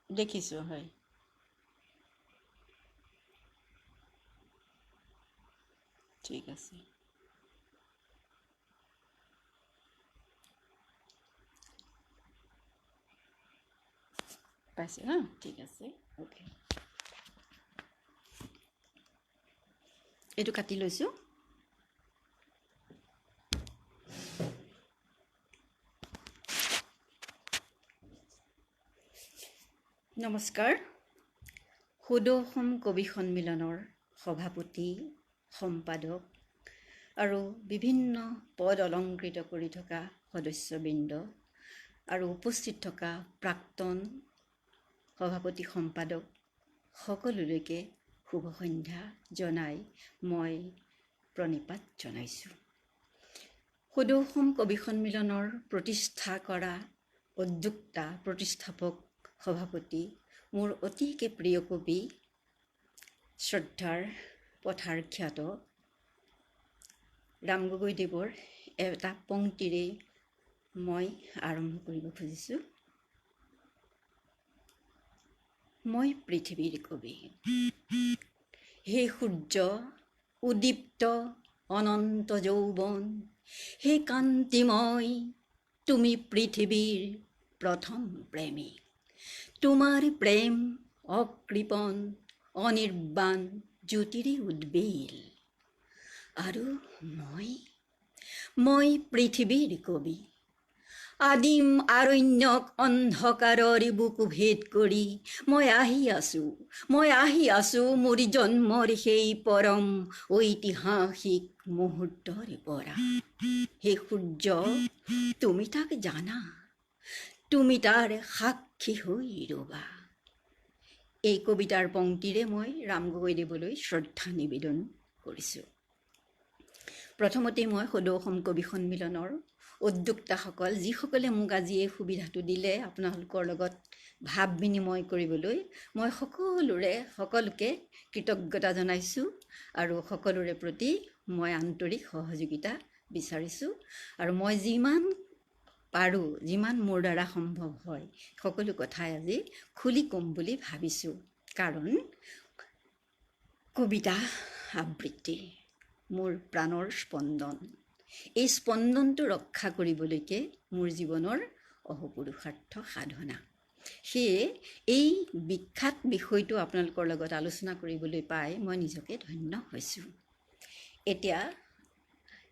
দেখিছোঁ হয় ঠিক আছে পাইছে ন ঠিক আছে অ'কে এইটো কাটি লৈছোঁ নমস্কাৰ সুদ অসম কবি সন্মিলনৰ সভাপতি সম্পাদক আৰু বিভিন্ন পদ অলংকৃত কৰি থকা সদস্যবৃন্দ আৰু উপস্থিত থকা প্ৰাক্তন সভাপতি সম্পাদক সকলোলৈকে শুভ সন্ধ্যা জনাই মই প্ৰণিপাত জনাইছোঁ সুদ অসম কবি সন্মিলনৰ প্ৰতিষ্ঠা কৰা উদ্যোক্তা প্ৰতিষ্ঠাপক সভাপতি মোৰ অতিকে প্ৰিয় কবি শ্ৰদ্ধাৰ পথাৰখ্যাত ৰাম গগৈদেৱৰ এটা পংক্তিৰে মই আৰম্ভ কৰিব খুজিছোঁ মই পৃথিৱীৰ কবি হে সূৰ্য উদ্দীপ্ত অনন্ত যৌৱন হে কান্তিময় তুমি পৃথিৱীৰ প্ৰথম প্ৰেমী তোমাৰ প্ৰেম অকৃপণ অনিৰ্বাণ জ্যোতিৰে উদ্বেল আৰু মই পৃথিৱীৰ কবি আদিম আৰণ্যক অন্ধকাৰৰ বুকু ভেদ কৰি মই আহি আছো মোৰ জন্মৰ সেই পৰম ঐতিহাসিক মুহূৰ্তৰ পৰা হে সূৰ্য তুমি তাক জানা তুমি তাৰ সাক্ষী হৈ ৰবা এই কবিতাৰ পংক্তিৰে মই ৰাম গগৈদেৱলৈ শ্ৰদ্ধা নিবেদন কৰিছোঁ প্ৰথমতে মই সুদ অসম কবি সন্মিলনৰ উদ্যোক্তাসকল যিসকলে মোক আজি এই সুবিধাটো দিলে আপোনালোকৰ লগত ভাৱ বিনিময় কৰিবলৈ মই সকলোকে কৃতজ্ঞতা জনাইছোঁ আৰু সকলোৰে প্ৰতি মই আন্তৰিক সহযোগিতা বিচাৰিছোঁ আৰু মই যিমান পাৰোঁ যিমান মোৰ দ্বাৰা সম্ভৱ হয় সকলো কথাই আজি খুলি ক'ম বুলি ভাবিছোঁ কাৰণ কবিতা আবৃত্তি মোৰ প্ৰাণৰ স্পন্দন এই স্পন্দনটো ৰক্ষা কৰিবলৈকে মোৰ জীৱনৰ অহোপুৰুষাৰ্থ সাধনা সেয়ে এই বিখ্যাত বিষয়টো আপোনালোকৰ লগত আলোচনা কৰিবলৈ পাই মই নিজকে ধন্য হৈছোঁ এতিয়া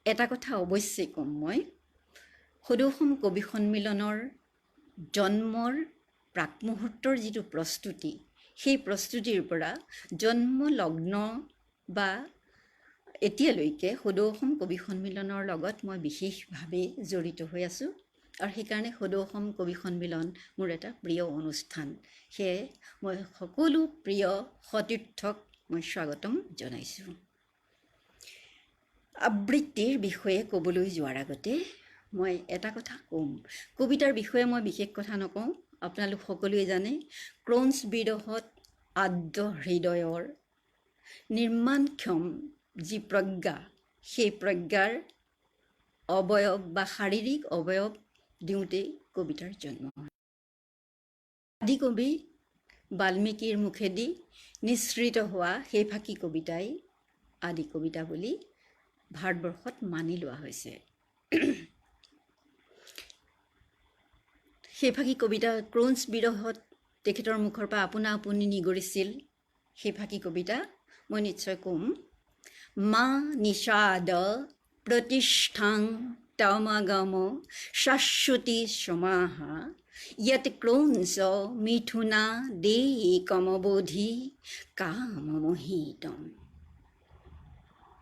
এটা কথা অৱশ্যেই ক'ম মই সুদ অসম কবি সন্মিলনৰ জন্মৰ প্ৰাকমুহূৰ্তৰ যিটো প্ৰস্তুতি সেই প্ৰস্তুতিৰ পৰা জন্মলগ্ন বা এতিয়ালৈকে সুদ অসম কবি সন্মিলনৰ লগত মই বিশেষভাৱে জড়িত হৈ আছোঁ আৰু সেইকাৰণে সুদ অসম কবি সন্মিলন মোৰ এটা প্ৰিয় অনুষ্ঠান সেয়ে মই সকলো প্ৰিয় সতীৰ্থক মই স্বাগতম জনাইছোঁ আবৃত্তিৰ বিষয়ে ক'বলৈ যোৱাৰ আগতে মই এটা কথা ক'ম কবিতাৰ বিষয়ে মই বিশেষ কথা নকওঁ আপোনালোক সকলোৱে জানে ক্ৰ'নছ বিৰহত আদ্য হৃদয়ৰ নিৰ্মাণক্ষম যি প্ৰজ্ঞা সেই প্ৰজ্ঞাৰ অৱয়ব বা শাৰীৰিক অৱয়ব দিওঁতেই কবিতাৰ জন্ম হয় আদি কবি বাল্মীকিৰ মুখেদি নিঃসৃত হোৱা সেই ফাঁকি কবিতাই আদি কবিতা বুলি ভাৰতবৰ্ষত মানি লোৱা হৈছে সেই ফাঁকি কবিতা ক্ৰ'নছ বিৰহত তেখেতৰ মুখৰ পৰা আপোনা আপুনি নিগৰিছিল সেই ফাঁকি কবিতা মই নিশ্চয় ক'ম মা নিষাদ প্ৰতিষ্ঠাং তমগম শাশ্বতী সমাহা यत क्रोंस मिथुना दे कमबोधि काममोहितम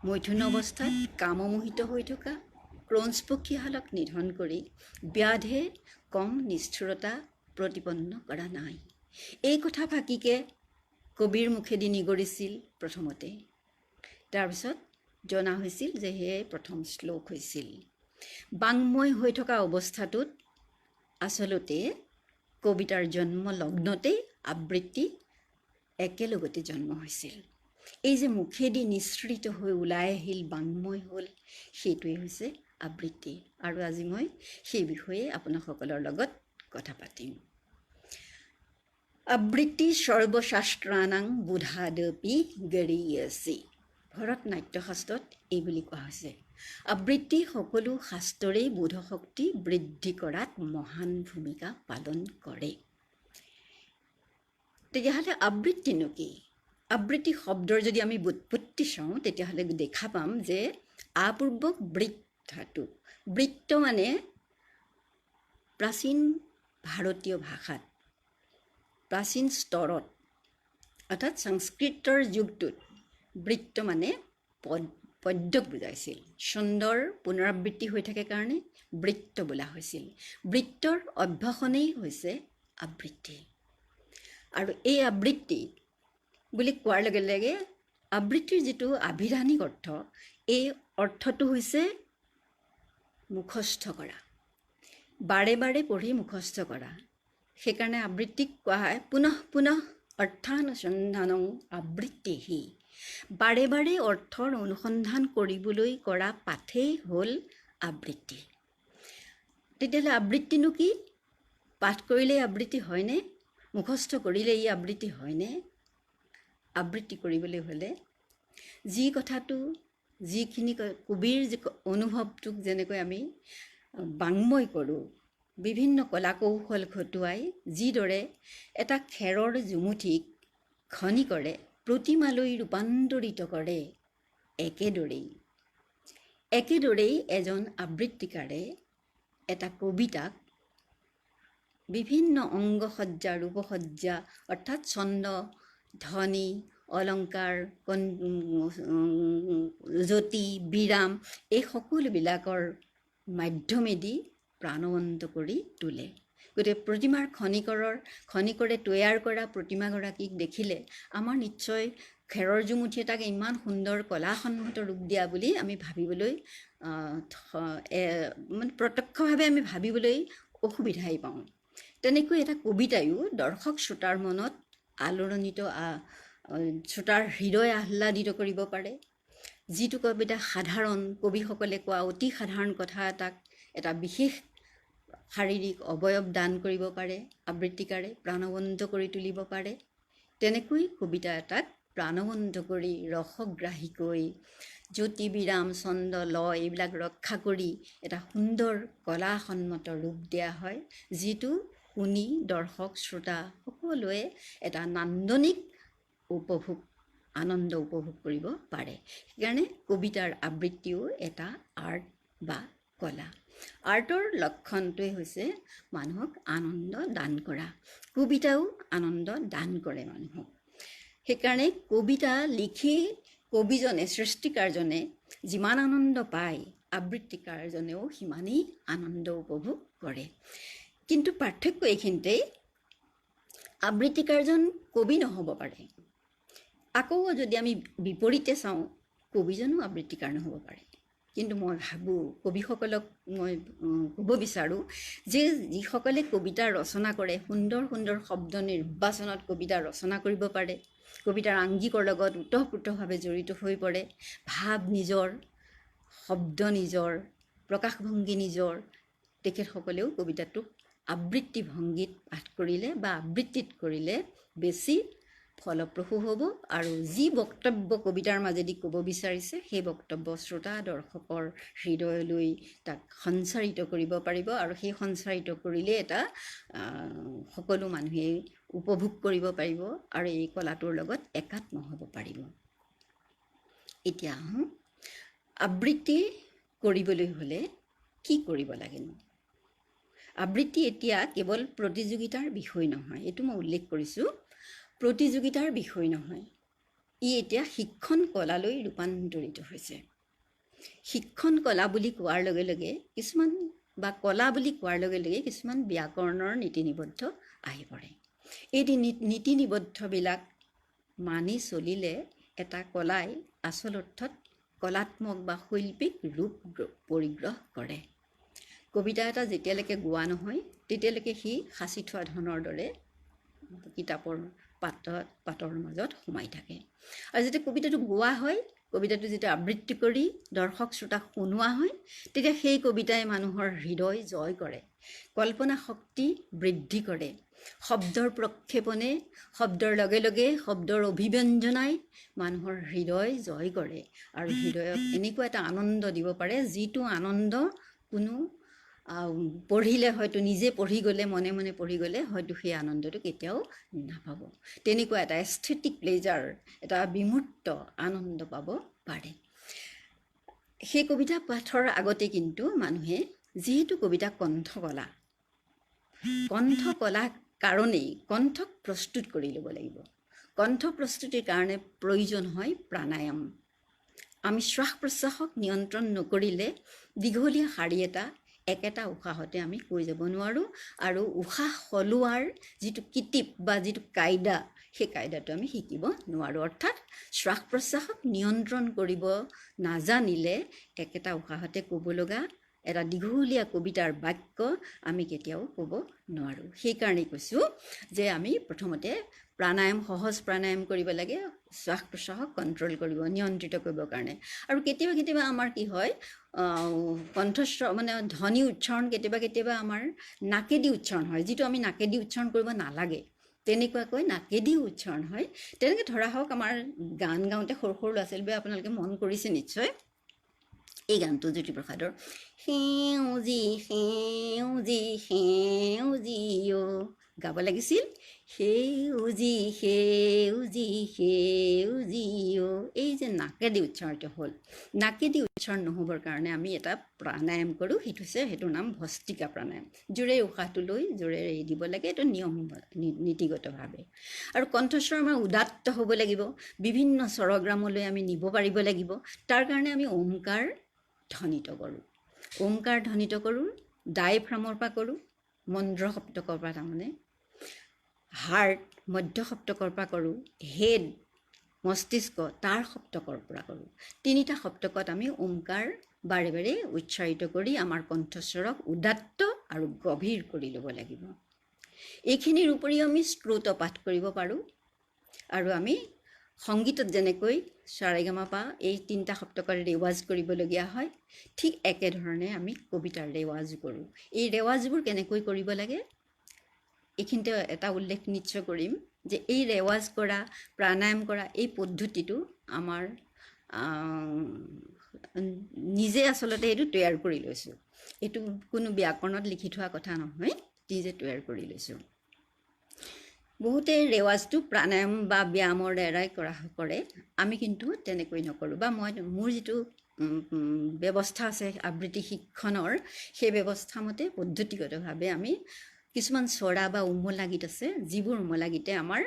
মৈথুন অৱস্থাত কামমোহিত হৈ থকা ক্ৰোঞ্চ পক্ষীহালক নিধন কৰি ব্যাধে কম নিষ্ঠুৰতা প্ৰতিপন্ন কৰা নাই এই কথা ফাঁকিকে কবিৰ মুখেদি নিগৰিছিল প্ৰথমতে তাৰপিছত জনা হৈছিল যে হে প্ৰথম শ্লোক হৈছিল বাংময় হৈ থকা অৱস্থাটোত আসলতে কবিতাৰ জন্ম লগ্নতে আবৃত্তি একেলগতে জন্ম হৈছিল এই যে মুখেদি নিঃসৃত হৈ ওলাই আহিল বাংময় হ'ল সেইটোৱে হৈছে আবৃত্তি আৰু আজি মই সেই বিষয়ে আপোনাসকলৰ লগত কথা পাতিম আবৃত্তি সৰ্বশাস্ত্ৰানাং বুধাদপি গৰীয়সী। ভৰত নাট্যশাস্ত্ৰত এই বুলি কোৱা হৈছে। আবৃত্তি সকলো শাস্ত্ৰৰেই বোধশক্তি বৃদ্ধি কৰাত মহান ভূমিকা পালন কৰে। তেতিয়াহ'লে আবৃত্তিনো কি? আবৃত্তি শব্দৰ যদি আমি ব্যুৎপত্তি চাওঁ তেতিয়াহ'লে দেখা পাম যে আপূৰ্বক বৃত্ত ধাতু। বৃত্ত মানে প্ৰাচীন ভাৰতীয় ভাষাত প্ৰাচীন স্তৰত অৰ্থাৎ সংস্কৃতৰ যুগটোত বৃত্ত মানে পদ্যক বুজাইছিল। ছন্দৰ পুনৰাবৃত্তি হৈ থাকে কাৰণে বৃত্ত বোলা হৈছিল। বৃত্তৰ অভ্যাসনেই হৈছে আবৃত্তি। আৰু এই আবৃত্তি বুলি কোৱাৰ লগে লগে আবৃত্তিৰ যিটো আভিধানিক অৰ্থ, এই অৰ্থটো হৈছে মুখস্থ কৰা, বাৰে বাৰে পঢ়ি মুখস্থ কৰা। সেইকাৰণে আবৃত্তিক কোৱা হয় পুনঃ পুনঃ অർത്থানুসন্ধানং আবৃত্তিহি। বাৰে বাৰে অৰ্থৰ অনুসন্ধান কৰিবলৈ কৰা পাঠেই হ'ল আবৃত্তি। তেতিয়াহ'লে আবৃত্তিনো কি? পাঠ কৰিলেই আবৃত্তি হয়নে? মুখস্থ কৰিলেই ই আবৃত্তি হয়নে? আবৃত্তি কৰিবলৈ হ'লে যি কথাটো, যিখিনি কবিৰ যি অনুভৱটোক যেনেকৈ আমি বাংময় কৰোঁ, বিভিন্ন কলা কৌশল খটুৱাই যিদৰে এটা খেৰৰ জুমুঠিক খনি কৰে, প্ৰতিমালৈ ৰূপান্তৰিত কৰে, একেদৰেই এজন আবৃত্তিকাৰে এটা কবিতাক বিভিন্ন অংগসজ্জা, ৰূপসজ্জা অৰ্থাৎ ছন্দ, ধ্বনি, অলংকাৰ, যতি, বিৰাম এই সকলোবিলাকৰ মাধ্যমেদি প্ৰাণৱন্ত কৰি তোলে। গতিকে প্ৰতিমাৰ খনিকৰে তৈয়াৰ কৰা প্ৰতিমাগৰাকীক দেখিলে আমাৰ নিশ্চয় খেৰৰ জুমুঠি এটাক ইমান সুন্দৰ কলাসন্মত ৰূপ দিয়া বুলি আমি ভাবিবলৈ মানে প্ৰত্যক্ষভাৱে আমি ভাবিবলৈ অসুবিধাই পাওঁ। তেনেকৈ এটা কবিতায়ো দৰ্শক শ্ৰোতাৰ মনত আলোড়নিত, শ্ৰোতাৰ হৃদয় আহ্লাদিত কৰিব পাৰে। যিটো কবিতা সাধাৰণ, কবিসকলে কোৱা অতি সাধাৰণ কথা এটাক এটা বিশেষ শাৰীৰিক অৱয়ব দান কৰিব পাৰে আবৃত্তিকাৰে, প্ৰাণৱন্ত কৰি তুলিব পাৰে। তেনেকৈ কবিতা এটাক প্ৰাণৱন্ত কৰি ৰসগ্ৰাহীকৈ জ্যোতি, বিৰাম, ছন্দ, লয় এইবিলাক ৰক্ষা কৰি এটা সুন্দৰ কলাসন্মত ৰূপ দিয়া হয়, যিটো শুনি দৰ্শক শ্ৰোতা সকলোৱে এটা নান্দনিক আনন্দ উপভোগ কৰিব পাৰে। সেইকাৰণে কবিতাৰ আবৃত্তিও এটা আৰ্ট বা কলা। আৰ্টৰ লক্ষণটোৱে হৈছে মানুহক আনন্দ দান কৰা। কবিতাও আনন্দ দান কৰে মানুহক। সেইকাৰণে কবিতা লিখি কবিজনে, সৃষ্টিকাৰজনে যিমান আনন্দ পায়, আবৃত্তিকাৰজনেও সিমানেই আনন্দ উপভোগ কৰে। কিন্তু পাৰ্থক্য এইখিনিতেই, আবৃত্তিকাৰজন কবি নহ'ব পাৰে। আকৌ যদি আমি বিপৰীতে চাওঁ, কবিজনো আবৃত্তিকাৰ নহ'ব পাৰে। কিন্তু মই ভাবোঁ, কবিসকলক মই ক'ব বিচাৰোঁ যে যিসকলে কবিতা ৰচনা কৰে, সুন্দৰ সুন্দৰ শব্দ নিৰ্বাচনত কবিতা ৰচনা কৰিব পাৰে, কবিতাৰ আংগিকৰ লগত ওতঃপ্ৰোতভাৱে জড়িত হৈ পৰে, ভাৱ নিজৰ, শব্দ নিজৰ, প্ৰকাশভংগী নিজৰ, তেখেতসকলেও কবিতাটোক আবৃত্তি ভংগীত পাঠ কৰিলে বা আবৃত্তিত কৰিলে বেছি ফলপ্ৰসূ হ'ব। আৰু যি বক্তব্য কবিতাৰ মাজেদি ক'ব বিচাৰিছে, সেই বক্তব্য শ্ৰোতা দৰ্শকৰ হৃদয়লৈ তাক সঞ্চাৰিত কৰিব পাৰিব। আৰু সেই সঞ্চাৰিত কৰিলে এটা সকলো মানুহে উপভোগ কৰিব পাৰিব আৰু এই কলাটোৰ লগত একাত্ম হ'ব পাৰিব। এতিয়া আহোঁ, আবৃত্তি কৰিবলৈ হ'লে কি কৰিব লাগেনো? আবৃত্তি এতিয়া কেৱল প্ৰতিযোগিতাৰ বিষয় নহয়, এইটো মই উল্লেখ কৰিছোঁ, প্ৰতিযোগিতাৰ বিষয় নহয়। ই এতিয়া শিক্ষণ কলালৈ ৰূপান্তৰিত হৈছে। শিক্ষণ কলা বুলি কোৱাৰ লগে লগে কিছুমান, বা কলা বুলি কোৱাৰ লগে লগে কিছুমান ব্যাকৰণৰ নীতি নিবদ্ধ আহি পৰে। এই নীতি নিবদ্ধবিলাক মানি চলিলে এটা কলাই আচল অৰ্থত কলাত্মক বা শৈল্পিক ৰূপ পৰিগ্ৰহ কৰে। কবিতা এটা যেতিয়ালৈকে গোৱা নহয় তেতিয়ালৈকে সি সাঁচি থোৱা ধনৰ দৰে কিতাপৰ পাতৰ মাজত সোমাই থাকে। আৰু যেতিয়া কবিতাটো গোৱা হয়, কবিতাটো যেতিয়া আবৃত্তি কৰি দৰ্শক শ্ৰোতাক শুনোৱা হয়, তেতিয়া সেই কবিতাই মানুহৰ হৃদয় জয় কৰে। কল্পনা শক্তি বৃদ্ধি কৰে। শব্দৰ প্ৰক্ষেপণে শব্দৰ লগে লগে শব্দৰ অভিব্যঞ্জনাই মানুহৰ হৃদয় জয় কৰে আৰু হৃদয়ত এনেকুৱা এটা আনন্দ দিব পাৰে যিটো আনন্দ কোনো পঢ়িলে হয়তো নিজে পঢ়ি গ'লে মনে মনে পঢ়ি গ'লে হয়তো সেই আনন্দটো কেতিয়াও নাপাব। তেনেকুৱা এটা এস্থেটিক প্লেজাৰ, এটা বিমূৰ্ত আনন্দ পাব পাৰে। সেই কবিতা পাঠৰ আগতে কিন্তু মানুহে যিহেতু কবিতা কণ্ঠকলা কাৰণেই কণ্ঠক প্ৰস্তুত কৰি ল'ব লাগিব। কণ্ঠ প্ৰস্তুতিৰ কাৰণে প্ৰয়োজন হয় প্ৰাণায়াম। আমি শ্বাস প্ৰশ্বাসক নিয়ন্ত্ৰণ নকৰিলে দীঘলীয়া শাৰী এটা একেটা উশাহতে আমি কৈ যাব নোৱাৰোঁ আৰু উশাহ সলোৱাৰ যিটো কিটিপ বা যিটো কাইদা সেই কাইদাটো আমি শিকিব নোৱাৰোঁ। অৰ্থাৎ শ্বাস প্ৰশ্বাসক নিয়ন্ত্ৰণ কৰিব নাজানিলে একেটা উশাহতে ক'ব লগা এটা দীঘলীয়া কবিতাৰ বাক্য আমি কেতিয়াও ক'ব নোৱাৰোঁ। সেইকাৰণে কৈছোঁ যে আমি প্ৰথমতে প্ৰাণায়াম, সহজ প্ৰাণায়াম কৰিব লাগে শ্বাস প্ৰশ্বাসক কণ্ট্ৰল কৰিব, নিয়ন্ত্ৰিত কৰিবৰ কাৰণে। আৰু কেতিয়াবা কেতিয়াবা আমাৰ কি হয়, কণ্ঠস্বৰ মানে ধ্বনি উচ্চাৰণ কেতিয়াবা আমাৰ নাকেদি উচ্চাৰণ হয়, যিটো আমি নাকেদি উচ্চাৰণ কৰিব নালাগে। তেনেকুৱাকৈ নাকেদি উচ্চাৰণ হয়। তেনেকৈ ধৰা হওক আমাৰ গান গাওঁতে সৰু সৰু ল'ৰা ছোৱালীবোৰে আপোনালোকে মন কৰিছে নিশ্চয় এই গানটো জ্যোতিপ্ৰসাদৰ, সেউজী সেউজী সেউজী গাব লাগিছিল, সেউজী সেউজী সেউজী এই যে নাকেদি উচ্চাৰণটো হ'ল, নাকেদি উচ্চাৰণ নহ'বৰ কাৰণে আমি এটা প্ৰাণায়াম কৰোঁ, সেইটোৰ নাম ভস্ত্ৰিকা প্ৰাণায়াম। জোৰে উশাহটো লৈ জোৰে এৰি দিব লাগে, এইটো নিয়ম নীতিগতভাৱে। আৰু কণ্ঠস্বৰ আমাৰ উদাত্ত হ'ব লাগিব, বিভিন্ন স্বৰগ্ৰামলৈ আমি নিব পাৰিব লাগিব। তাৰ কাৰণে আমি ওমকাৰ ধ্বনিত কৰোঁ। ওমকাৰ ধ্বনিত কৰোঁ, ডায়েফ্ৰামৰ পৰা কৰোঁ, মন্দ্ৰ সপ্তকৰ পৰা, তাৰমানে হাৰ্ট মধ্য সপ্তকৰ পৰা কৰোঁ, হেড মস্তিষ্ক তাৰ সপ্তকৰ পৰা কৰোঁ। তিনিটা সপ্তকত আমি ওমকাৰ বাৰে বাৰে উচ্চাৰিত কৰি আমাৰ কণ্ঠস্বৰক উদাত্ত আৰু গভীৰ কৰি ল'ব লাগিব। এইখিনিৰ উপৰিও আমি শ্ৰুত পাঠ কৰিব পাৰোঁ। আৰু আমি সংগীতত যেনেকৈ সাৰেগামাপা এই তিনিটা সপ্তকৰ ৰেৱাজ কৰিবলগীয়া হয়, ঠিক একেধৰণে আমি কবিতাৰ ৰেৱাজো কৰোঁ। এই ৰেৱাজবোৰ কেনেকৈ কৰিব লাগে এইখিনিতে এটা উল্লেখ নিশ্চয় কৰিম যে এই ৰেৱাজ কৰা, প্ৰাণায়াম কৰা এই পদ্ধতিটো আমাৰ নিজে আচলতে এইটো তৈয়াৰ কৰি লৈছোঁ। এইটো কোনো ব্যাকৰণত লিখি থোৱা কথা নহয়, নিজে তৈয়াৰ কৰি লৈছোঁ। বহুতে ৰেৱাজটো প্ৰাণায়াম বা ব্যায়ামৰ দ্বাৰাই কৰে, আমি কিন্তু তেনেকৈ নকৰোঁ। বা মোৰ যিটো ব্যৱস্থা আছে আবৃত্তি শিক্ষণৰ, সেই ব্যৱস্থা মতে পদ্ধতিগতভাৱে আমি কিছুমান স্বৰা বা উমলা গীত আছে, যিবোৰ উমলা গীতে আমাৰ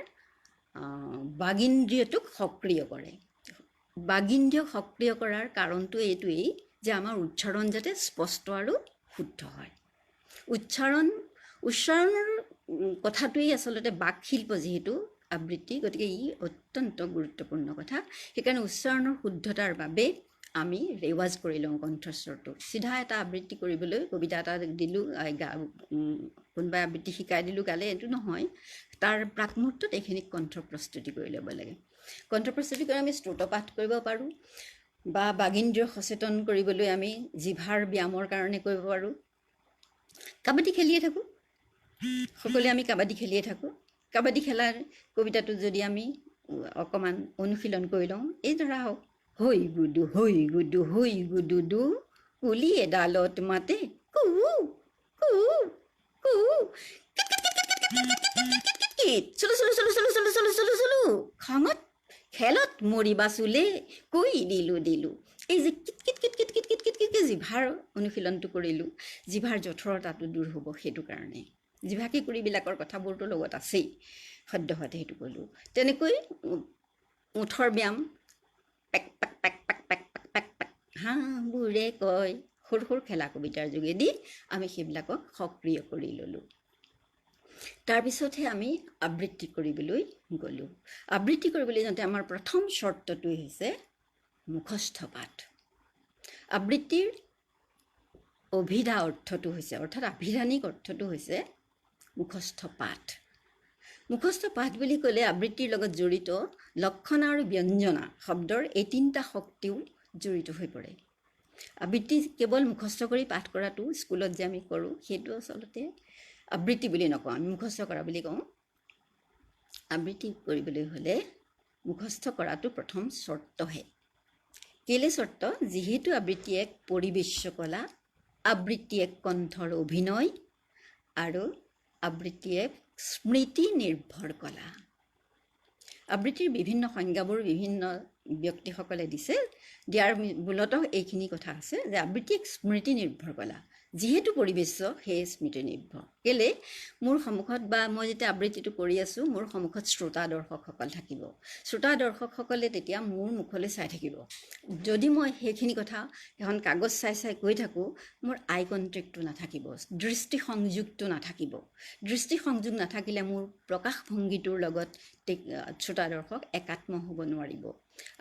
বাগিন্দ্ৰিয়টোক সক্ৰিয় কৰে। বাগিন্দ্ৰিয়ক সক্ৰিয় কৰাৰ কাৰণটো এইটোৱেই যে আমাৰ উচ্চাৰণ যাতে স্পষ্ট আৰু শুদ্ধ হয়। উচ্চাৰণৰ কথাটোৱেই আচলতে বাকশিল্প, যিহেতু আবৃত্তি, গতিকে ই অত্যন্ত গুৰুত্বপূৰ্ণ কথা। সেইকাৰণে উচ্চাৰণৰ শুদ্ধতাৰ বাবে আমি ৰেৱাজ কৰি লওঁ কণ্ঠস্বৰটো। চিধা এটা আবৃত্তি কৰিবলৈ কবিতা এটা দিলোঁ, কোনোবাই আবৃত্তি শিকাই দিলোঁ গালে, এইটো নহয়। তাৰ প্ৰাকমুহূৰ্তত এইখিনিক কণ্ঠ প্ৰস্তুতি কৰি ল'ব লাগে। কণ্ঠ প্ৰস্তুতি কৰি আমি শ্ৰুতপাঠ কৰিব পাৰোঁ, বা বাগিন্দ্ৰিয় সচেতন কৰিবলৈ আমি জিভাৰ ব্যায়ামৰ কাৰণে কৰিব পাৰোঁ। কাবাডী খেলিয়ে থাকোঁ, সকলোৱে আমি কাবাডী খেলিয়ে থাকোঁ। কাবাডী খেলাৰ কবিতাটো যদি আমি অকণমান অনুশীলন কৰি লওঁ, এই ধৰা হওক, হৈ গুডু হৈ গুডু হৈ গুডু দু, কুলি এডালত মাতে কু কু কু, চলো চলো চলো চলো চলো চলো চলো চলো, খঙত খেলত মৰিবা চুলে, কৈ দিলোঁ। এই যে kit kit kit kit kit kit kit kit জিভাৰ অনুশীলনটো কৰিলোঁ, জিভাৰ জঠৰতাটো দূৰ হ'ব। সেইটো কাৰণে জিভাকে কুৰিবিলাকৰ কথাবোৰতো লগত আছেই, সদ্যহতে সেইটো ক'লোঁ। তেনেকৈ ওঠৰ ব্যায়াম, পেক পেক পেক পেক পেক পেক পেক পেক, হাঁহবোৰে কয়, সৰু সৰু খেলা কবিতাৰ যোগেদি আমি সেইবিলাকক সক্ৰিয় কৰি ল'লোঁ। তাৰপিছতহে আমি আবৃত্তি কৰিবলৈ গ'লোঁ। আবৃত্তি কৰিবলৈ যাওঁতে আমাৰ প্ৰথম চৰ্তটোৱেই হৈছে মুখস্থ পাঠ। আবৃত্তিৰ অভিধা অৰ্থটো হৈছে, অৰ্থাৎ আভিধানিক অৰ্থটো হৈছে মুখস্থ পাঠ। মুখস্থ পাঠ বুলি ক'লে আবৃত্তিৰ লগত জড়িত লক্ষণা আৰু ব্যঞ্জনা শব্দৰ এই তিনিটা শক্তিও জড়িত হৈ পৰে। আবৃত্তি কেৱল মুখস্থ কৰি পাঠ কৰাটো স্কুলত যে আমি কৰোঁ সেইটো আচলতে আবৃত্তি বুলি নকওঁ, আমি মুখস্থ কৰা বুলি কওঁ। আবৃত্তি কৰিবলৈ হ'লে মুখস্থ কৰাটো প্ৰথম চৰ্তহে। কেলে চৰ্ত? যিহেতু আবৃত্তি এক পৰিবেশ্য কলা, আবৃত্তি এক কণ্ঠৰ অভিনয় আৰু আবৃত্তি এক স্মৃতি নিৰ্ভৰ কলা। আবৃত্তিৰ বিভিন্ন সংজ্ঞাবোৰ বিভিন্ন ব্যক্তিসকলে দিছে, দিয়াৰ মূলতঃ এইখিনি কথা আছে যে আবৃত্তি এক স্মৃতি নিৰ্ভৰ কলা। যিহেতু পৰিবেশ্য সেয়ে স্মৃতি নিৰ্ভৰ। কেলে মোৰ সন্মুখত বা মই যেতিয়া আবৃত্তিটো কৰি আছোঁ মোৰ সন্মুখত শ্ৰোতা দৰ্শকসকল থাকিব। শ্ৰোতা দৰ্শকসকলে তেতিয়া মোৰ মুখলৈ চাই থাকিব। যদি মই সেইখিনি কথা এখন কাগজ চাই চাই কৈ থাকোঁ মোৰ আই কণ্টেক্টটো নাথাকিব, দৃষ্টি সংযোগটো নাথাকিব। দৃষ্টি সংযোগ নাথাকিলে মোৰ প্ৰকাশভংগীটোৰ লগত শ্ৰোতা দৰ্শক একাত্ম হ'ব নোৱাৰিব।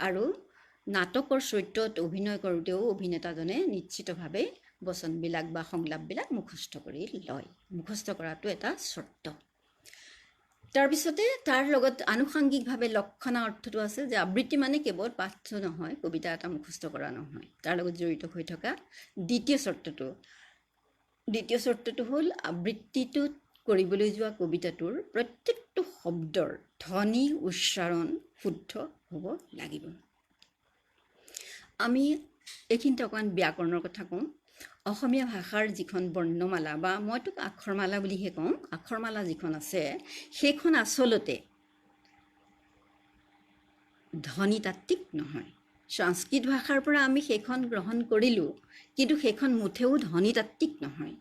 আৰু নাটকৰ চৰিত্ৰত অভিনয় কৰোঁতেও অভিনেতাজনে নিশ্চিতভাৱে বচনবিলাক বা সংলাপবিলাক মুখস্থ কৰি লয়। মুখস্থ কৰাটো এটা চৰ্ত। তাৰপিছতে তাৰ লগত আনুষাংগিকভাৱে লক্ষণা অৰ্থটো আছে যে আবৃত্তি মানে কেৱল পাঠটো নহয়, কবিতা এটা মুখস্থ কৰা নহয়, তাৰ লগত জড়িত হৈ থকা দ্বিতীয় চৰ্তটো হ'ল আবৃত্তিটোত কৰিবলৈ যোৱা কবিতাটোৰ প্ৰত্যেকটো শব্দৰ ধ্বনি উচ্চাৰণ শুদ্ধ হ'ব লাগিব। আমি এইখিনিতে অকণমান ব্যাকৰণৰ কথা কওঁ। অসমীয়া ভাষাৰ যিখন বৰ্ণমালা বা মইতো আখৰমালা বুলিহে কওঁ, আখৰমালা যিখন আছে সেইখন আচলতে ধ্বনিতাত্ত্বিক নহয়। সংস্কৃত ভাষাৰ পৰা আমি সেইখন গ্ৰহণ কৰিলোঁ, কিন্তু সেইখন মুঠেও ধ্বনিতাত্ত্বিক নহয়,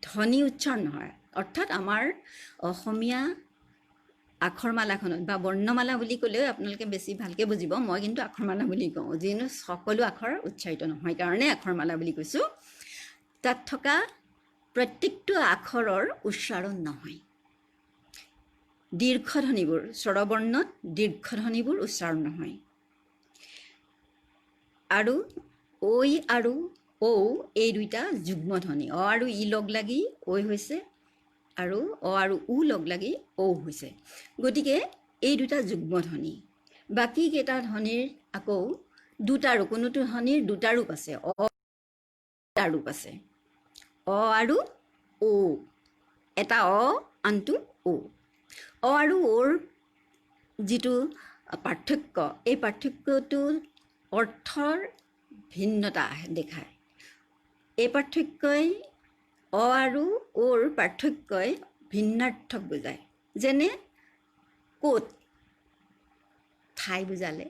ধ্বনি উচ্চাৰণ নহয়। অৰ্থাৎ আমাৰ অসমীয়া আখৰমালাখনত বা বৰ্ণমালা বুলি ক'লেও আপোনালোকে বেছি ভালকৈ বুজিব, মই কিন্তু আখৰমালা বুলি কওঁ, যিহেতু সকলো আখৰ উচ্চাৰিত নহয় কাৰণে আখৰমালা বুলি কৈছোঁ। তাত থকা প্ৰত্যেকটো আখৰৰ উচ্চাৰণ নহয়। দীৰ্ঘধ্বনিবোৰ, স্বৰবৰ্ণত দীৰ্ঘধ্বনিবোৰ উচ্চাৰণ নহয়। আৰু ঐ আৰু ঔ এই দুইটা যুগ্মধ্বনি। অ আৰু ই লগ লাগি ঐ হৈছে আৰু অ আৰু উ লগ লাগি ঔ হৈছে। গতিকে এই দুটা যুগ্মধ্বনি। বাকী কেইটা ধ্বনিৰ আকৌ কোনোটো ধ্বনিৰ দুটা ৰূপ আছে। দুটা ৰূপ আছে, অ আৰু ঔ। এটা অ, আনটো ঔ। অ আৰু ঔৰ যিটো পাৰ্থক্য, এই পাৰ্থক্যটো অৰ্থৰ ভিন্নতা দেখায়। এই পাৰ্থক্যই অ আৰু ঔৰ পাৰ্থক্যই ভিন্নাৰ্থক বুজায়। যেনে ক'ত ঠাই বুজালে,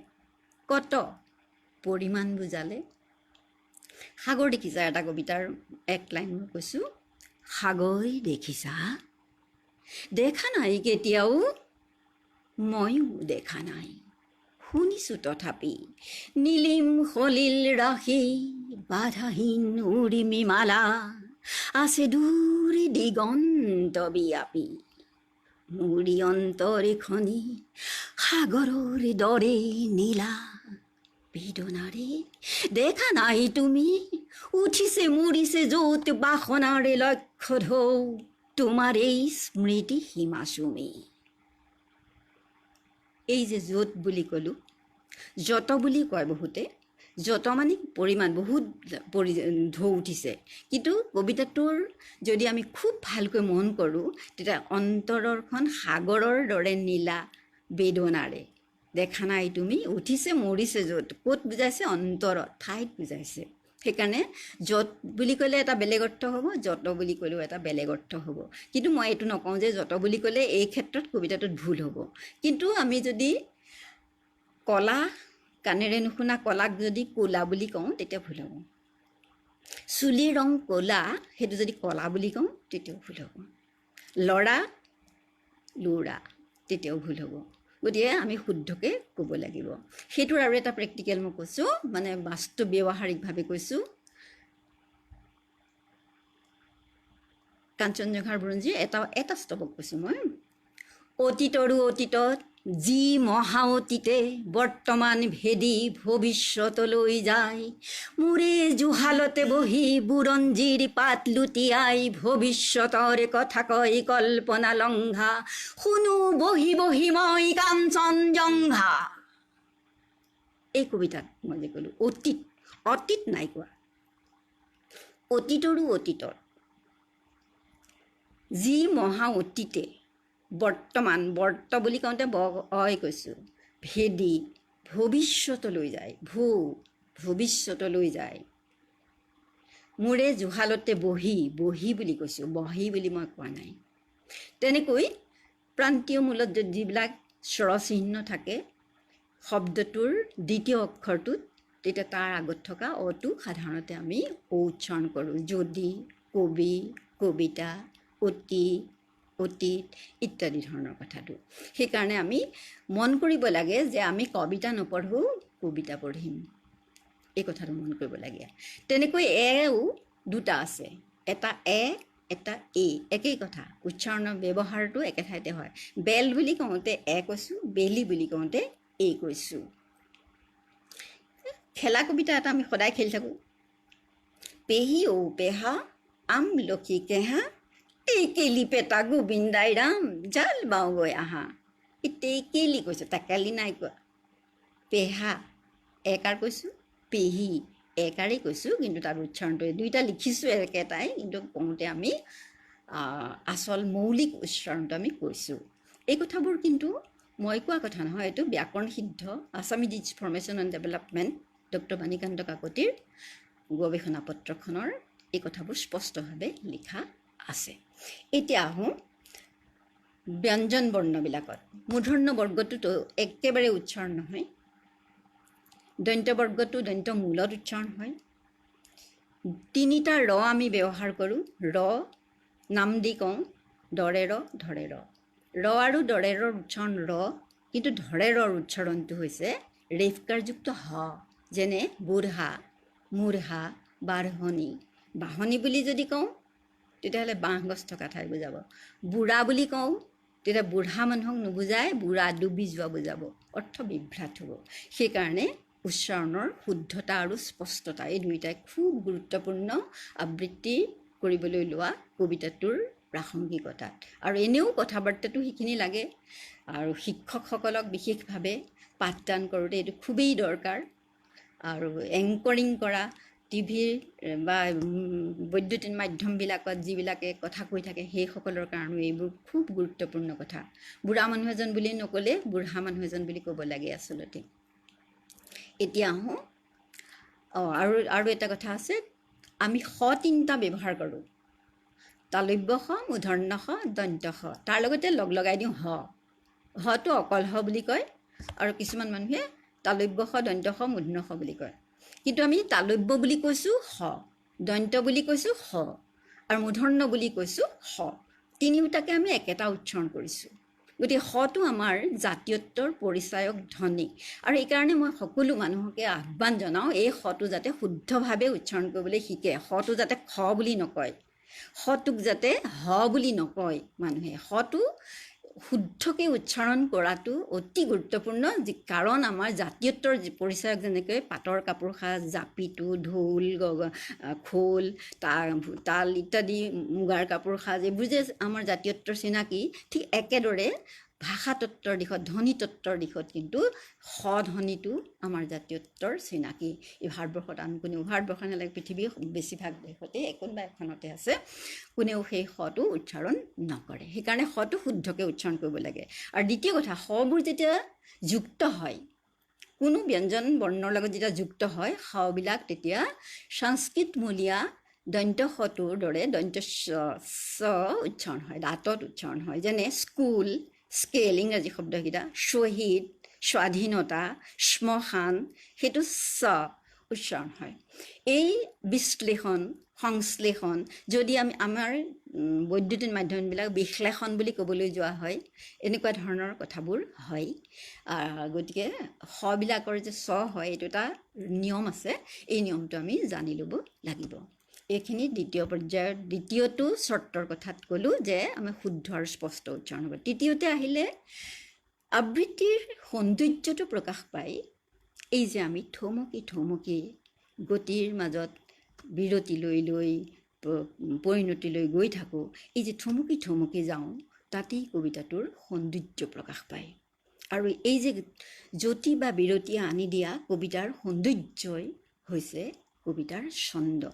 কত পৰিমাণ বুজালে। সাগৰ দেখিছা এটা কবিতাৰ এক লাইন মই কৈছোঁ, সাগৰ দেখিছা, দেখা নাই কেতিয়াও, ময়ো দেখা নাই, শুনিছোঁ তথাপি, নীলিম সলিল ৰাশি, বাধাহীন উৰিমি মালা, আছে দূৰ দিগন্ত বিয়াপি, মুৰি অন্তৰে খনি, সাগৰৰ দৰে নীলা বেদনাৰে। দেখা নাই তুমি, উঠিছে মৰিছে য'ত বাসনাৰে লক্ষ্য ঢৌ, তোমাৰ এই স্মৃতি সীমা চুমি। এই যে য'ত বুলি ক'লোঁ, যত বুলি কয় বহুতে, যত মানে পৰিমাণ, বহুত ঢৌ উঠিছে। কিন্তু কবিতাটোৰ যদি আমি খুব ভালকৈ মন কৰোঁ তেতিয়া অন্তৰৰখন সাগৰৰ দৰে নীলা বেদনাৰে। দেখা নাই তুমি, উঠিছে মৰিছে য'ত, ক'ত বুজাইছে? অন্তৰত, ঠাইত বুজাইছে। সেইকাৰণে যত বুলি ক'লে এটা বেলেগ অৰ্থ হ'ব, যত বুলি ক'লেও এটা বেলেগ অৰ্থ হ'ব। কিন্তু মই এইটো নকওঁ যে যত বুলি ক'লে এই ক্ষেত্ৰত কবিতাটোত ভুল হ'ব। কিন্তু আমি যদি কলা, কাণেৰে নুশুনা কলাক যদি ক'লা বুলি কওঁ তেতিয়া ভুল হ'ব। চুলিৰ ৰং ক'লা সেইটো যদি কলা বুলি কওঁ তেতিয়াও ভুল হ'ব। ল'ৰা ল'ৰা তেতিয়াও ভুল হ'ব। গতিকে আমি শুদ্ধকৈ ক'ব লাগিব। সেইটোৰ আৰু এটা প্ৰেক্টিকেল মই কৈছোঁ, মানে বাস্তৱ ব্যৱহাৰিকভাৱে কৈছোঁ। কাঞ্চনজংঘাৰ বুৰঞ্জীৰ এটা স্তৱক কৈছোঁ মই। অতীতৰো অতীতত যি মহা অতীতে বৰ্তমান ভেদি ভৱিষ্যতলৈ যায়, মোৰে জুহালতে বহি বুৰঞ্জীৰ পাত লুটিয়াই ভৱিষ্যতৰ কথা কয় কল্পনা লংঘা, শুনো বহি বহি মই কাঞ্চনজংঘা। এই কবিতাত মই যে ক'লোঁ অতীত নাই কোৱা, অতীতৰো অতীতৰ যি মহা অতীতে বৰ্তমান বৰ্ত বুলি কওঁতে কৈছোঁ ভেদি ভৱিষ্যতলৈ যায় ভৱিষ্যতলৈ যায় মোৰে জুহালতে বহি বুলি কৈছোঁ বহি বুলি মই কোৱা নাই তেনেকৈ প্ৰান্তীয় মূলত যিবিলাক স্বৰচিহ্ন থাকে শব্দটোৰ দ্বিতীয় অক্ষৰটোত তেতিয়া তাৰ আগত থকা অটো সাধাৰণতে আমি উচ্চাৰণ কৰোঁ যদি কবি কবিতা অতীত ইত্যাদি ধৰণৰ কথাটো সেইকাৰণে আমি মন কৰিব লাগে যে আমি কবিতা নপঢ়োঁ কবিতা পঢ়িম এই কথাটো মন কৰিব লাগে তেনেকৈ এও দুটা আছে এটা এটা একেই কথা উচ্চাৰণৰ ব্যৱহাৰটো একে ঠাইতে হয় বেল বুলি কওঁতে কৈছোঁ বেলি বুলি কওঁতে কৈছোঁ খেলা কবিতা এটা আমি সদায় খেলি থাকোঁ পেহী পেহা আমলখি কেহা টেকেলি পেটা গোবিন্দাই ৰাম জাল বাওঁগৈ আহা এই টেকেলি কৈছোঁ টেকেলি নাই কোৱা পেহা একাৰ কৈছোঁ পেহী একাৰেই কৈছোঁ কিন্তু তাৰ উচ্চাৰণটো দুইটা লিখিছোঁ একেটাই কিন্তু কওঁতে আমি আচল মৌলিক উচ্চাৰণটো আমি কৈছোঁ এই কথাবোৰ কিন্তু মই কোৱা কথা নহয় এইটো ব্যাকৰণ সিদ্ধ Assamese information and development doctor Banikanta কাকতিৰ গৱেষণা পত্ৰখনৰ এই কথাবোৰ স্পষ্টভাৱে লিখা আছে এতিয়া আহোঁ ব্যঞ্জন বৰ্ণবিলাকত মূৰ্ধন্য বৰ্গটোতো একেবাৰে উচ্চাৰণ নহয় দন্ত্য বৰ্গটো দন্ত্য মূলত উচ্চাৰণ হয় তিনিটা ৰ আমি ব্যৱহাৰ কৰোঁ ৰ নাম দি কওঁ দৰে ৰ ধৰে ৰ আৰু দৰে ৰৰ উচ্চাৰণ ৰ কিন্তু ধৰে ৰৰ উচ্চাৰণটো হৈছে ৰেফকাৰযুক্ত হ যেনে বুঢ়া মূঢ়া বাঢ়নি বুলি যদি কওঁ তেতিয়াহ'লে বাঁহ গছ থকা ঠাই বুজাব বুঢ়া বুলি কওঁ তেতিয়া বুঢ়া মানুহক নুবুজাই বুঢ়া ডুবি যোৱা বুজাব অৰ্থ বিভ্ৰাট হ'ব সেইকাৰণে উচ্চাৰণৰ শুদ্ধতা আৰু স্পষ্টতা এই দুয়োটাই খুব গুৰুত্বপূৰ্ণ আবৃত্তি কৰিবলৈ লোৱা কবিতাটোৰ প্ৰাসংগিকতাত আৰু এনেও কথা বাৰ্তাটো সেইখিনি লাগে আৰু শিক্ষকসকলক বিশেষভাৱে পাঠদান কৰোঁতে এইটো খুবেই দৰকাৰ আৰু এংকৰিং কৰা টিভিৰ বা বৈদ্যুতিন মাধ্যমবিলাকত যিবিলাকে কথা কৈ থাকে সেইসকলৰ কাৰণেও এইবোৰ খুব গুৰুত্বপূৰ্ণ কথা বুঢ়া মানুহ এজন বুলি নক'লে বুঢ়া মানুহ এজন বুলি ক'ব লাগে আচলতে এতিয়া আহোঁ আৰু এটা কথা আছে আমি তিনিটা ব্যৱহাৰ কৰোঁ তালব্য শ মূৰ্ধন্য শ দন্ত্য শ তাৰ লগতে লগাই দিওঁ হটো অকল হ বুলি কয় আৰু কিছুমান মানুহে তালব্য শ দন্ত্য শ মূৰ্ধন্য শ বুলি কয় কিন্তু আমি তালব্য বুলি কৈছোঁ হ দন্ত্য বুলি কৈছোঁ হ আৰু মূৰ্ধন্য বুলি কৈছোঁ হ তিনিওটাকে আমি একেটা উচ্চাৰণ কৰিছোঁ গতিকে হটো আমাৰ জাতীয়ত্বৰ পৰিচায়ক ধ্বনি আৰু এইকাৰণে মই সকলো মানুহকে আহ্বান জনাওঁ এই হটো যাতে শুদ্ধভাৱে উচ্চাৰণ কৰিবলৈ শিকে হটো যাতে খ বুলি নকয় হটোক যাতে হ বুলি নকয় মানুহে হটো শুদ্ধকৈ উচ্চাৰণ কৰাটো অতি গুৰুত্বপূৰ্ণ কাৰণ আমাৰ জাতীয়ত্বৰ পৰিচয়ক যেনেকৈ পাটৰ কাপোৰ সাজ জাপিটো ঢোল খোল তাল ইত্যাদি মুগাৰ কাপোৰ সাজ এইবোৰ যে আমাৰ জাতীয়ত্বৰ চিনাকি ঠিক একেদৰে ভাষাতত্বৰ দিশত ধ্বনিতত্বৰ দিশত কিন্তু ধ্বনিটো আমাৰ জাতীয়ত্বৰ চিনাকি এই ভাৰতবৰ্ষত আন কোনেও ভাৰতবৰ্ষ নালাগে পৃথিৱীৰ বেছিভাগ দেশতে কোনোবা এখনতে আছে কোনেও সেই হটো উচ্চাৰণ নকৰে সেইকাৰণে হটো শুদ্ধকৈ উচ্চাৰণ কৰিব লাগে আৰু দ্বিতীয় কথা হবোৰ যেতিয়া যুক্ত হয় কোনো ব্যঞ্জন বৰ্ণৰ লগত যেতিয়া যুক্ত হয় হবিলাক তেতিয়া সংস্কৃতমূলীয়া দন্ত্য হটোৰ দৰে দন্ত্য স উচ্চাৰণ হয় দাঁতত উচ্চাৰণ হয় যেনে স্কুল স্কেল ইংৰাজী শব্দকেইটা শ্বহীদ স্বাধীনতা শ্মশান সেইটো স উচ্চাৰণ হয় এই বিশ্লেষণ সংশ্লেষণ যদি আমি আমাৰ বৈদ্যুতিন মাধ্যমবিলাক বিশ্লেষণ বুলি ক'বলৈ যোৱা হয় এনেকুৱা ধৰণৰ কথাবোৰ হয় গতিকে হবিলাকৰ যে স হয় এইটো এটা নিয়ম আছে এই নিয়মটো আমি জানি ল'ব লাগিব এইখিনি দ্বিতীয় পৰ্যায়ৰ দ্বিতীয়টো চৰ্তৰ কথাত ক'লোঁ যে আমি শুদ্ধ আৰু স্পষ্ট উচ্চাৰণ হ'ব তৃতীয়তে আহিলে আবৃত্তিৰ সৌন্দৰ্যটো প্ৰকাশ পায় এই যে আমি থমকি গতিৰ মাজত বিৰতি লৈ পৰিণতিলৈ গৈ থাকোঁ এই যে থমকি যাওঁ তাতেই কবিতাটোৰ সৌন্দৰ্য প্ৰকাশ পায় আৰু এই যে জ্যোতি বা বিৰতি আনি দিয়া কবিতাৰ সৌন্দৰ্যই হৈছে কবিতাৰ ছন্দ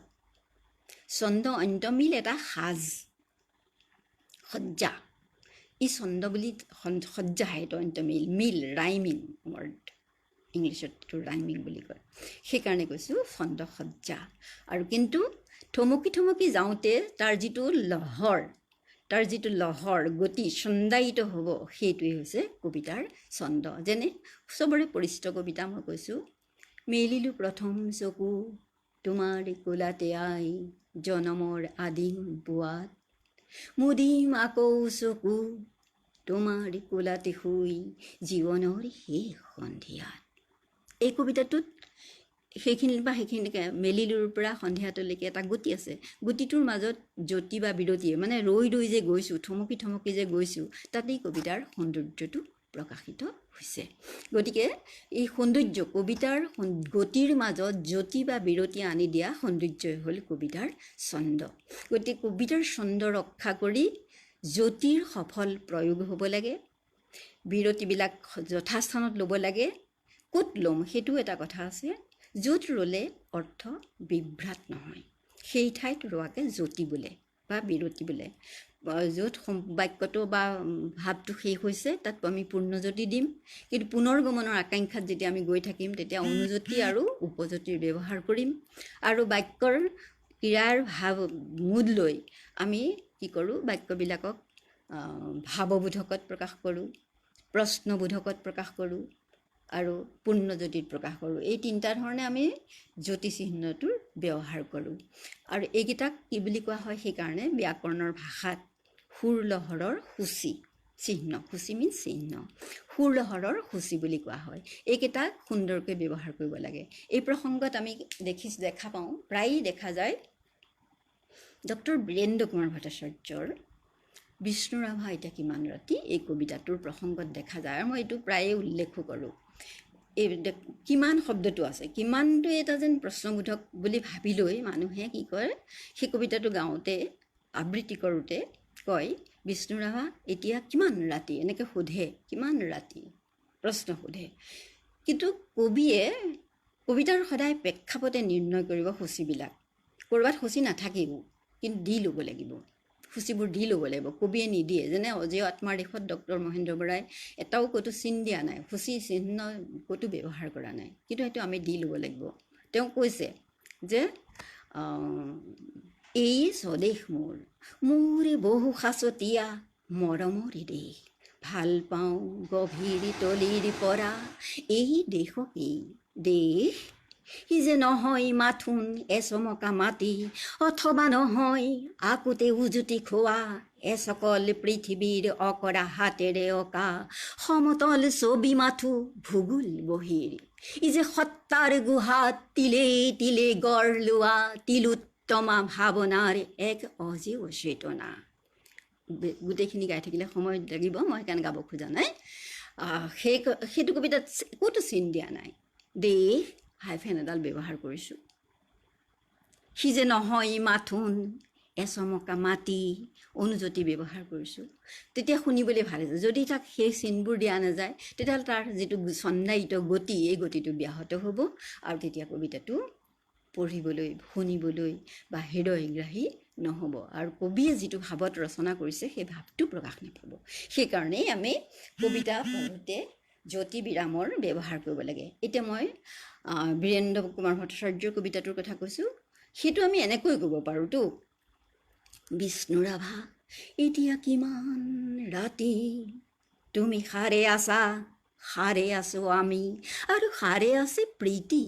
ছন্দ অন্ত মিল এটা সাজ সজ্জা ই ছন্দ বুলি সজ্জা সেইটো অন্ত মিল ৰাইমিং ৱৰ্ড ইংলিছত এইটো ৰাইমিং বুলি কয় সেইকাৰণে কৈছোঁ ছন্দ সজ্জা আৰু কিন্তু থমকি যাওঁতে তাৰ যিটো লহৰ গতি ছন্দায়িত হ'ব সেইটোৱে হৈছে কবিতাৰ ছন্দ যেনে চবৰে পৰিচিত কবিতা মই কৈছোঁ মেলিলোঁ প্ৰথম চকু তোমাৰ কোলাতে আই জনমৰ আদিম পুৱাত মুদিম আকৌ চকু তোমাৰ কোলাতে শুই জীৱনৰ শেষ সন্ধিয়াত এই কবিতাটোত সেইখিনিকে মেলিলুৰ পৰা সন্ধিয়াটোলৈকে এটা গতি আছে গতিটোৰ মাজত জ্যোতি বা বিৰতিয়ে মানে ৰৈ যে গৈছোঁ থমকি যে গৈছোঁ তাতেই কবিতাৰ সৌন্দৰ্যটো প্ৰকাশিত হৈছে গতিকে এই সৌন্দৰ্য কবিতাৰ গতিৰ মাজত জ্যোতি বা বিৰতি আনি দিয়া সৌন্দৰ্যই হ'ল কবিতাৰ ছন্দ গতিকে কবিতাৰ ছন্দ ৰক্ষা কৰি জ্যোতিৰ সফল প্ৰয়োগ হ'ব লাগে বিৰতিবিলাক যথাস্থানত ল'ব লাগে ক'ত ল'ম সেইটো এটা কথা আছে য'ত ৰ'লে অৰ্থ বিভ্ৰাট নহয় সেই ঠাইত ৰোৱাকে জ্যোতি বোলে বা বিৰতি বোলে য'ত বাক্যটো বা ভাৱটো শেষ হৈছে তাত আমি পূৰ্ণজ্যোতি দিম কিন্তু পুনৰ্গমনৰ আকাংক্ষাত যেতিয়া আমি গৈ থাকিম তেতিয়া অনুজ্যোতি আৰু উপজ্যোতিৰ ব্যৱহাৰ কৰিম আৰু বাক্যৰ ক্ৰিয়াৰ ভাৱ মুদ লৈ আমি কি কৰোঁ বাক্যবিলাকক ভাৱবোধকত প্ৰকাশ কৰোঁ প্ৰশ্নবোধকত প্ৰকাশ কৰোঁ আৰু পূৰ্ণজ্যোতিত প্ৰকাশ কৰোঁ এই তিনিটা ধৰণে আমি জ্যোতি চিহ্নটোৰ ব্যৱহাৰ কৰোঁ আৰু এইকেইটাক কি বুলি কোৱা হয় সেইকাৰণে ব্যাকৰণৰ ভাষাত সুৰ লহৰৰ সূচী চিহ্ন সূচী মিনছ চিহ্ন সুৰ লহৰৰ সূচী বুলি কোৱা হয় এইকেইটা সুন্দৰকৈ ব্যৱহাৰ কৰিব লাগে এই প্ৰসংগত আমি দেখা পাওঁ প্ৰায়েই দেখা যায় ডক্টৰ বীৰেন্দ্ৰ কুমাৰ ভট্টাচাৰ্যৰ বিষ্ণু ৰাভা এতিয়া কিমান ৰাতি এই কবিতাটোৰ প্ৰসংগত দেখা যায় আৰু মই এইটো প্ৰায়ে উল্লেখো কৰোঁ এই কিমান শব্দটো আছে কিমানটো এটা যেন প্ৰশ্নবোধক বুলি ভাবি লৈ মানুহে কি কয় সেই কবিতাটো গাওঁতে আবৃত্তি কৰোঁতে কয় বিষ্ণু ৰাভা এতিয়া কিমান ৰাতি এনেকৈ সোধে কিমান ৰাতি প্ৰশ্ন সোধে কিন্তু কবিয়ে কবিতাৰ সদায় প্ৰেক্ষাপটে নিৰ্ণয় কৰিব সূচীবিলাক ক'ৰবাত সূচী নাথাকিব কিন্তু দি ল'ব লাগিব সূচীবোৰ দি ল'ব লাগিব কবিয়ে নিদিয়ে যেনে অজেয় আত্মাৰ দেশত ডক্টৰ মহেন্দ্ৰ বৰাই এটাও ক'তো চিন দিয়া নাই সূচী চিহ্ন ক'তো ব্যৱহাৰ কৰা নাই কিন্তু সেইটো আমি দি ল'ব লাগিব তেওঁ কৈছে যে এই স্বদেশ মোৰ বহু সাঁচতীয়া মৰমৰ দেশ ভাল পাওঁ গভীৰ তলিৰ পৰা এই দেশকেই দেশ সি যে নহয় মাথোন এচমকা মাটি অথবা নহয় আকোতে উজুতি খোৱা এচকল পৃথিৱীৰ অকৰা হাতেৰে অঁকা সমতল ছবি মাথো ভূগোল বহিৰ ই যে সত্তাৰ গুহাত তিলে তিলে গঢ় লোৱা তিলোত্তমা ভাৱনাৰ এক অজীৱ চেতনা গোটেইখিনি গাই থাকিলে সময় লাগিব মই সেইকাৰণে গাব খোজা নাই সেইটো কবিতাত ক'তো চিন দিয়া নাই দেশ হাইফেন এডাল ব্যৱহাৰ কৰিছোঁ সি যে নহয় মাথোন এচমকা মাটি অনুজ্যোতি ব্যৱহাৰ কৰিছোঁ তেতিয়া শুনিবলৈ ভাল হৈছে যদি তাক সেই চিনবোৰ দিয়া নাযায় তেতিয়াহ'লে তাৰ যিটো ছন্দায়িত গতি এই গতিটো ব্যাহত হ'ব আৰু তেতিয়া কবিতাটো পঢ়িবলৈ শুনিবলৈ বা হৃদয়গ্ৰাহী নহ'ব আৰু কবিয়ে যিটো ভাৱত ৰচনা কৰিছে সেই ভাৱটো প্ৰকাশ নাপাব সেইকাৰণেই আমি কবিতা পঢ়োঁতে জ্যোতি বিৰামৰ ব্যৱহাৰ কৰিব লাগে এতিয়া মই বীৰেন্দ্ৰ কুমাৰ ভট্টাচাৰ্যৰ কবিতাটোৰ কথা কৈছোঁ সেইটো আমি এনেকৈ ক'ব পাৰোঁতো বিষ্ণু ৰাভা এতিয়া কিমান ৰাতি তুমি সাৰে আছোঁ আমি আৰু সাৰে আছে প্ৰীতি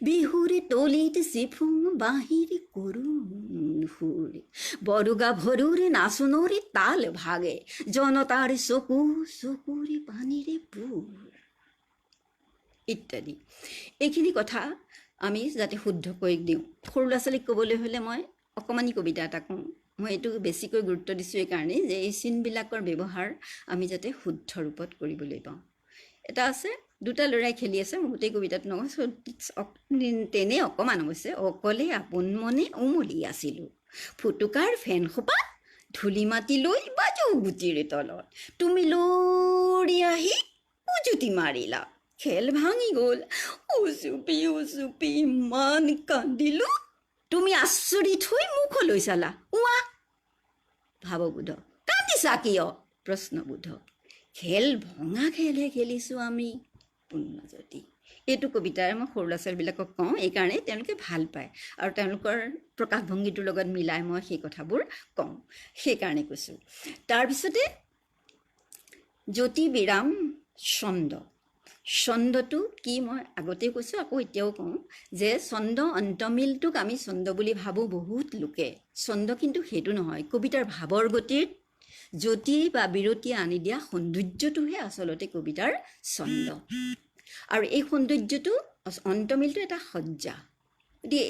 বিহুৰ তলিত চিফুং বাহিৰ কৰুণ সুৰ বৰুগা ভৰুৰ নাচনৰ তাল ভাগে জনতাৰ চকুৰে পানীৰে পুৰ ইত্যাদি এইখিনি কথা আমি যাতে শুদ্ধকৈ দিওঁ সৰু ল'ৰা ছোৱালীক ক'বলৈ হ'লে মই অকণমানি কবিতা এটা কওঁ মই এইটো বেছিকৈ গুৰুত্ব দিছোঁ এইকাৰণেই যে এই চিনবিলাকৰ ব্যৱহাৰ আমি যাতে শুদ্ধ ৰূপত কৰিবলৈ পাওঁ এটা আছে দুটা ল'ৰাই খেলি আছে মই গোটেই কবিতাটো নকওঁ তেনে অকণমান অৱশ্যে অকলে আপোন মনে উমলি আছিলোঁ ফুটুকাৰ ফেনসোপা ধূলি মাটি লৈ বাজু গুটিৰ তলত তুমি লৰি আহি উজুতি মাৰিলা খেল ভাঙি গ'ল উচুপি ইমান কান্দিলোঁ তুমি আচৰিত হৈ মুখলৈ চালা উৱা ভাৱবোধক কান্দিছা কিয় প্ৰশ্নবোধক খেল ভঙা খেলহে খেলিছোঁ আমি পুণ্যজ্যোতি এইটো কবিতাৰে মই সৰু ল'ৰা ছোৱালীবিলাকক কওঁ এইকাৰণে তেওঁলোকে ভাল পায় আৰু তেওঁলোকৰ প্ৰকাশভংগীটোৰ লগত মিলাই মই সেই কথাবোৰ কওঁ সেইকাৰণে কৈছোঁ তাৰপিছতে জ্যোতি বিৰাম ছন্দ ছন্দটো কি মই আগতেই কৈছোঁ আকৌ এতিয়াও কওঁ যে ছন্দ অন্তমিলটোক আমি ছন্দ বুলি ভাবোঁ বহুত লোকে ছন্দ কিন্তু সেইটো নহয় কবিতাৰ ভাৱৰ গতিত জ্যোতি বা বিৰতি আনি দিয়া সৌন্দৰ্যটোহে আচলতে কবিতাৰ ছন্দ আৰু এই সৌন্দৰ্যটো অন্তমিলটো এটা সজ্জা গতিকে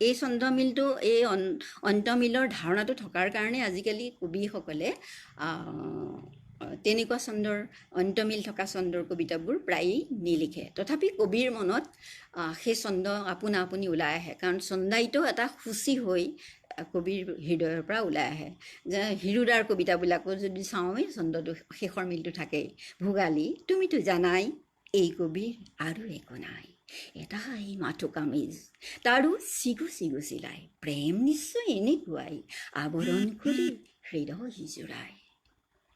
এই ছন্দমিলটো এই অন্তমিলৰ ধাৰণাটো থকাৰ কাৰণে আজিকালি কবিসকলে তেনেকুৱা ছন্দৰ অন্তমিল থকা ছন্দৰ কবিতাবোৰ প্ৰায়েই নিলিখে তথাপি কবিৰ মনত সেই ছন্দ আপোনা আপুনি ওলাই আহে কাৰণ ছন্দায়িত এটা সূচী হৈ কবিৰ হৃদয়ৰ পৰা ওলাই আহে যে হিৰুদাৰ কবিতাবিলাকো যদি চাওঁ আমি ছন্দটো শেষৰ মিলটো থাকেই ভোগালী তুমিতো জানাই এই কবিৰ আৰু একো নাই এটাই মাথো কামিজ তাৰো চিগু চিগু চিলাই প্ৰেম নিশ্চয় এনেকুৱাই আৱৰণ খুলি হৃদয় সিজোৰাই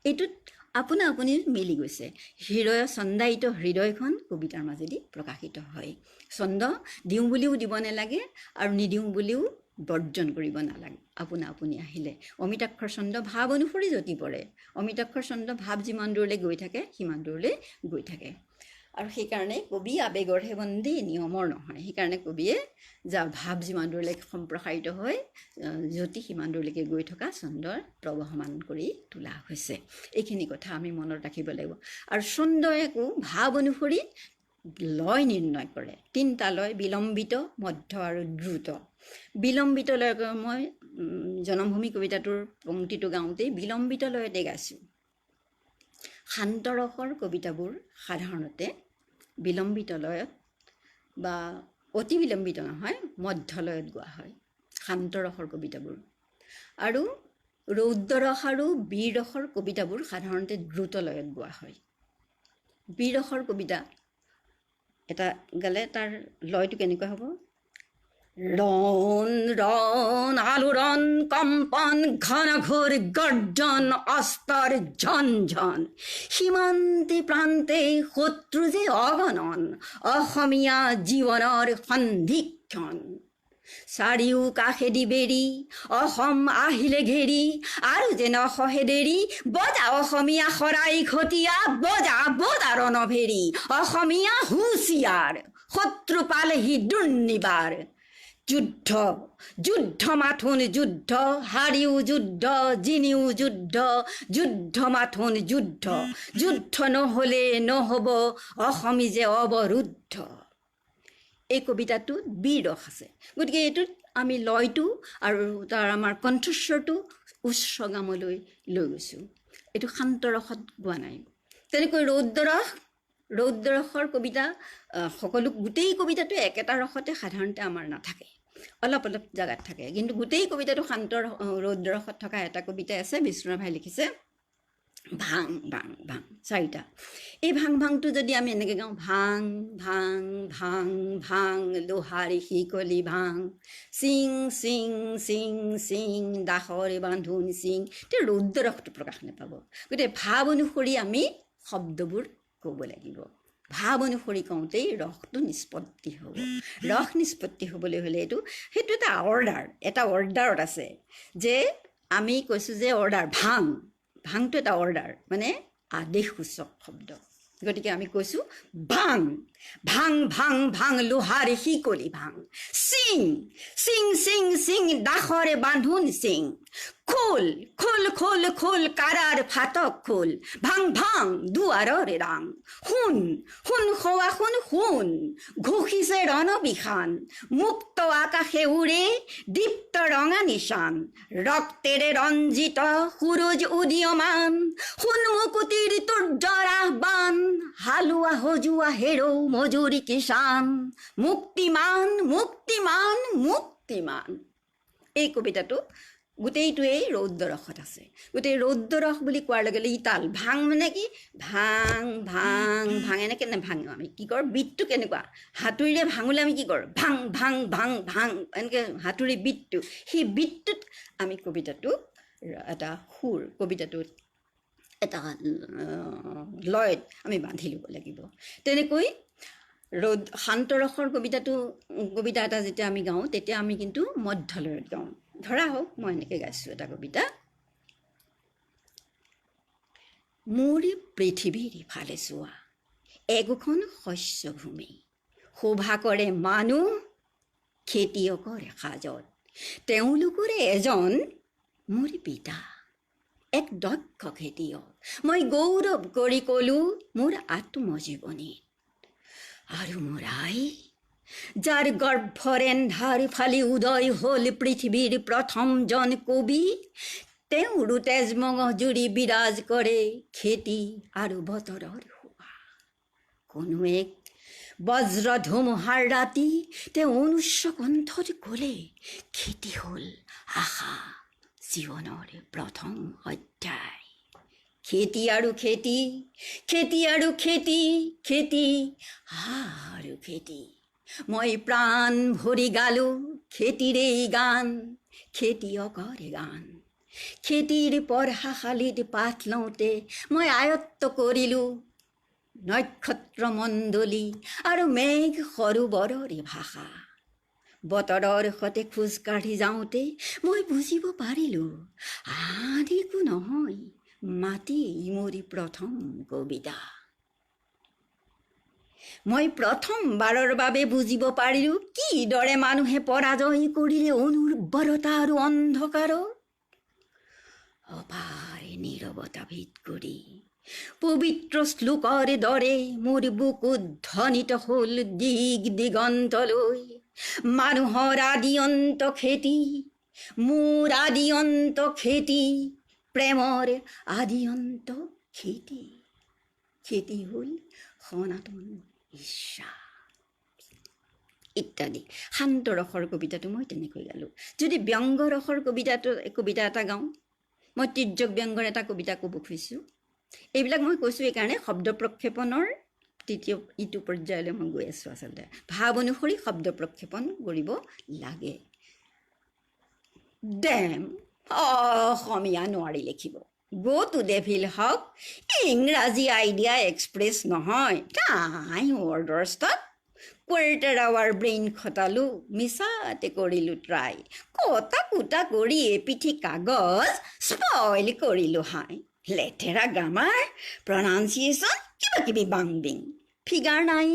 এইটোত আপোনা আপুনি মিলি গৈছে হৃদয় ছন্দায়িত হৃদয়খন কবিতাৰ মাজেদি প্ৰকাশিত হয় ছন্দ দিওঁ বুলিও দিব নালাগে আৰু নিদিওঁ বুলিও বৰ্জন কৰিব নালাগে আপোনা আপুনি আহিলে অমিতাক্ষৰ ছন্দ ভাৱ অনুসৰি জ্যোতি পৰে অমিতাক্ষৰ ছন্দ ভাৱ যিমান দূৰলৈ গৈ থাকে সিমান দূৰলৈ গৈ থাকে আৰু সেইকাৰণে কবি আৱেগৰহে বন্দী নিয়মৰ নহয় সেইকাৰণে কবিয়ে যা ভাৱ যিমান দূৰলৈ সম্প্ৰসাৰিত হৈ জ্যোতি সিমান দূৰলৈকে গৈ থকা ছন্দৰ প্ৰৱহমান কৰি তোলা হৈছে এইখিনি কথা আমি মনত ৰাখিব লাগিব আৰু ছন্দই একো ভাৱ অনুসৰি লয় নিৰ্ণয় কৰে তিনিটা লয় বিলম্বিত মধ্য আৰু দ্ৰুত বিলম্বিত লয়ক মই জনমভূমি কবিতাটোৰ পংক্তিটো গাওঁতেই বিলম্বিত লয়তে গাইছোঁ শান্তৰসৰ কবিতাবোৰ সাধাৰণতে বিলম্বিত লয়ত বা অতি বিলম্বিত নহয় মধ্যলয়ত গোৱা হয় শান্তৰসৰ কবিতাবোৰ আৰু ৰৌদ্ৰৰস আৰু বীৰৰসৰ কবিতাবোৰ সাধাৰণতে দ্ৰুতলয়ত গোৱা হয় বীৰৰসৰ কবিতা এটা গালে তাৰ লয়টো কেনেকুৱা হ'ব ৰণ ৰণ আলোড়ন কম্পন ঘন ঘোৰ গৰ্জন অস্তৰ ঝনঝন সীমান্তে প্ৰান্তে শত্ৰু যে অগণন অসমীয়া জীৱনৰ সন্ধিক্ষণ চাৰিও কাষেদি বেৰি অসম আহিলে ঘেৰি আৰু যে নসহে দেৰি বজা অসমীয়া শৰাই খটীয়া বজা বজা ৰণভেৰি অসমীয়া হুঁচিয়াৰ শত্ৰু পালেহি দুৰ্নিবাৰ যুদ্ধ যুদ্ধ মাথোন যুদ্ধ হাৰিও যুদ্ধ জিনিও যুদ্ধ যুদ্ধ মাথোন যুদ্ধ যুদ্ধ নহ'লে নহ'ব অসমী যে অৱৰুদ্ধ এই কবিতাটোত বীৰৰস আছে গতিকে এইটোত আমি লয়টো আৰু তাৰ আমাৰ কণ্ঠস্বৰটো উচ্চগামলৈ লৈ গৈছোঁ এইটো শান্তৰসত গোৱা নাই তেনেকৈ ৰৌদ্ৰৰসৰ কবিতা সকলো গোটেই কবিতাটো একেটা ৰসতে সাধাৰণতে আমাৰ নাথাকে অলপ অলপ জেগাত থাকে কিন্তু গোটেই কবিতাটো শান্ত ৰৌদ্ৰৰসত থকা এটা কবিতা আছে বিষ্ণুৰাভাই লিখিছে ভাং ভাং ভাং চাৰিটা এই ভাং ভাংটো যদি আমি এনেকৈ গাওঁ ভাং ভাং ভাং ভাং লোহাৰী শিকলি ভাং চিং চিং চিং চিং দাসৰে বান্ধোন চিং তেতিয়া ৰৌদ্ৰৰসটো প্ৰকাশ নাপাব গতিকে ভাৱ অনুসৰি আমি শব্দবোৰ ক'ব লাগিব ভাৱ অনুসৰি কওঁতেই ৰসটো নিষ্পত্তি হ'ব ৰস নিষ্পত্তি হ'বলৈ হ'লে সেইটো এটা অৰ্ডাৰত আছে যে আমি কৈছোঁ যে অৰ্ডাৰ ভাংটো এটা অৰ্ডাৰ মানে আদেশসূচক শব্দ গতিকে আমি কৈছোঁ ভাং ভাং ভাং ভাং লোহাৰে শিকলি ভাং চিং চিং চিং চিং দাসৰে বান্ধোন চিং খোল খোল খোল খোল কাৰাৰ ফাটক খোল ভাং ভাং দুৱাৰৰে ৰাং শুন শুন খোৱা শুন শুন ঘোষিছে ৰণবিষাণ মুক্ত আকাশে উৰে দীপ্ত ৰঙা নিশান ৰক্তেৰে ৰঞ্জিত সুৰুজ উদীয়মান শুন মুকুতিৰ তুৰ্যৰ আহ্বান হালোৱা সজোৱা হেৰৌ মজুৰি কিষাণ মুক্তিমান মুক্তিমান মুক্তিমান এই কবিতাটো গোটেইটোৱেই ৰৌদ্ৰৰসত আছে। গোটেই ৰৌদ্ৰৰস বুলি কোৱাৰ লগে লগে ই তাল ভাং মানে কি ভাং ভাং ভাং এনেকৈ নেভাঙো আমি কি কৰোঁ বিটটো কেনেকুৱা হাতুৰিৰে ভাঙিলে আমি কি কৰোঁ ভাং ভাং ভাং ভাং এনেকৈ হাতুৰি বিটটো সেই বিটটোত আমি কবিতাটোক এটা সুৰ কবিতাটোত এটা লয়ত আমি বান্ধি ল'ব লাগিব। তেনেকৈ শান্তৰসৰ কবিতা এটা যেতিয়া আমি গাওঁ তেতিয়া আমি কিন্তু মধ্যলয়ত গাওঁ। ধৰা হওক মই এনেকৈ গাইছোঁ এটা কবিতা। মোৰ পৃথিৱীৰ ইফালে চোৱা একোখন শস্যভূমি, শোভা কৰে মানুহ খেতিয়কৰ সাজত, তেওঁলোকৰে এজন মোৰ পিতা এক দক্ষ খেতিয়ক। মই গৌৰৱ কৰি ক'লোঁ মোৰ আত্মজীৱনীত। আৰু মোৰ আই যাৰ গৰ্ভৰেন্ধাৰ ফালি উদয় হ'ল পৃথিৱীৰ প্ৰথমজন কবি, তেওঁৰ তেজমঙজুৰি বিৰাজ কৰে খেতি আৰু বতৰৰ শোভা। কোনো এক বজ্ৰ ধুমুহাৰ ৰাতি তেওঁ অনুচ্চ কণ্ঠত ক'লে খেতি হ'ল আশা জীৱনৰ প্ৰথম অধ্যায়। খেতি আৰু খেতি, খেতি আৰু খেতি, খেতি আৰু খেতি। মই প্ৰাণ ভৰি গালোঁ খেতিৰেই গান, খেতিয়কৰ গান। খেতিৰ পঢ়াশালীত পাঠ লওঁতে মই আয়ত্ত কৰিলোঁ নক্ষত্ৰমণ্ডলী আৰু মেঘ সৰোবৰৰ ভাষা। বতৰৰ সতে খোজকাঢ়ি যাওঁতে মই বুজিব পাৰিলোঁ আন একো নহয় মাটি মোৰ প্ৰথম কবিতা। মই প্ৰথমবাৰৰ বাবে বুজিব পাৰিলোঁ কিদৰে মানুহে পৰাজয় কৰিলে অনুৰ্বৰতা আৰু অন্ধকাৰৰ অপাৰ নীৰৱতা ভেদ কৰি। পবিত্ৰ শ্লোকৰ দৰে মোৰ বুকুত ধ্বনিত হ'ল দিগ দিগন্তলৈ মানুহৰ আদিয়ন্ত খেতি, মোৰ আদিয়ন্ত খেতি, প্ৰেমৰ আদিয়ন্ত খেতি। খেতি হ'ল সনাতন ইচ্ছা ইত্যাদি। শান্তৰসৰ কবিতাটো মই তেনেকৈ গালোঁ। যদি ব্যংগৰসৰ কবিতা এটা গাওঁ, মই তিৰ্যক ব্যংগৰ এটা কবিতা ক'ব খুজিছোঁ। এইবিলাক মই কৈছোঁ এইকাৰণে শব্দ প্ৰক্ষেপণৰ ইটো পৰ্যায়লৈ মই গৈ আছোঁ। আচলতে ভাৱ অনুসৰি শব্দ প্ৰক্ষেপণ কৰিব লাগে। ডেম অসমীয়া নোৱাৰি লিখিব। গো টু ডেভিল হওক ইংৰাজী আইডিয়া এক্সপ্ৰেছ নহয়। টাইম ৱৰ্ডৰ্ছত কোৱাৰ্টাৰ আৱাৰ ব্ৰেইন খটালোঁ, মিছাতে কৰিলোঁ ট্ৰাই। কটা কুটা কৰি এপিঠি কাগজ স্পইল কৰিলোঁ হাই। লেতেৰা গ্ৰামাৰ প্ৰনাউন্সিয়েশ্যন কিবা কিবি বাংবিং। ফিগাৰ নাই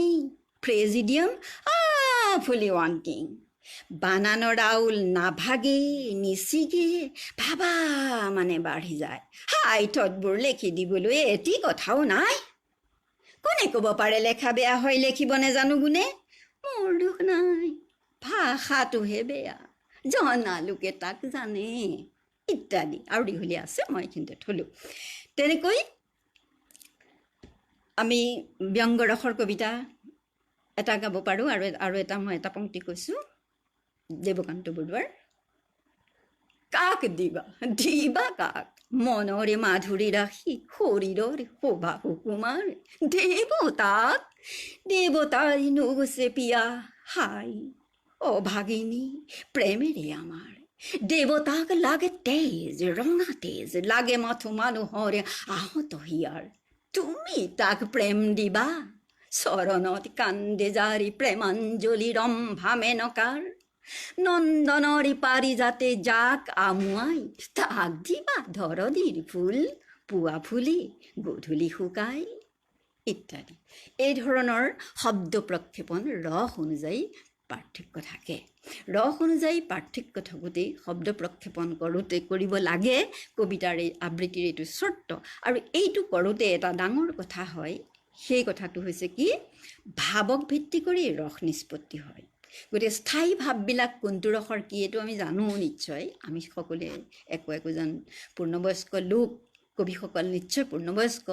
প্ৰেজিডিয়াম ফুলি ৱান্টিং। বানানৰ আউল নাভাগে নিচিগে, ভাবা মানে বাঢ়ি যায়। হাইঠতবোৰ লেখি দিবলৈ এটি কথাও নাই। কোনে ক'ব পাৰে লেখা বেয়া হয়, লেখিব নেজানো গুণে। মোৰ দুখ নাই, ভাষাটোহে বেয়া, জনা লোকে তাক জানে ইত্যাদি। আৰু দীঘলীয়া আছে, মই এইখিনিতে থলোঁ। তেনেকৈ আমি ব্যংগৰসৰ কবিতা এটা গাব পাৰোঁ। আৰু এটা মই এটা পংক্তি কৈছোঁ দেৱকান্ত বৰুৱাৰ। কাক দিবা দিবা কাক মনৰে মাধুৰী ৰাখি শৰীৰৰ শোভা সুকুমাৰ। দেৱতাক দেৱতাই নুগুচে পিয়া হাই অভাগিনী প্ৰেমেৰে আমাৰ। দেৱতাক লাগে তেজ ৰঙা তেজ, লাগে মাথো মানুহৰ আহত হিয়াৰ। তুমি তাক প্ৰেম দিবা চৰণত কান্দে জাৰি প্ৰেমাঞ্জলি ৰম্ভা মেনকাৰ। নন্দনৰ পাৰিজাতে যাক আমুৱাই, তাক দিবা ধৰদীৰ ফুল পুৱা ফুলি গধূলি শুকাই ইত্যাদি। এই ধৰণৰ শব্দ প্ৰক্ষেপণ ৰস অনুযায়ী পাৰ্থক্য থাকে। ৰস অনুযায়ী পাৰ্থক্য থাকোঁতেই শব্দ প্ৰক্ষেপণ কৰিব লাগে। কবিতাৰ এই আবৃত্তিৰ এইটো চৰ্ত। আৰু এইটো কৰোঁতে এটা ডাঙৰ কথা হয়, সেই কথাটো হৈছে কি ভাৱক ভিত্তি কৰি ৰস নিষ্পত্তি হয়। গতিকে স্থায়ী ভাৱবিলাক কোনটো ৰসৰ কি এইটো আমি জানো নিশ্চয়। আমি সকলোৱে একোজন পূৰ্ণবয়স্ক লোক, কবিসকল নিশ্চয় পূৰ্ণবয়স্ক।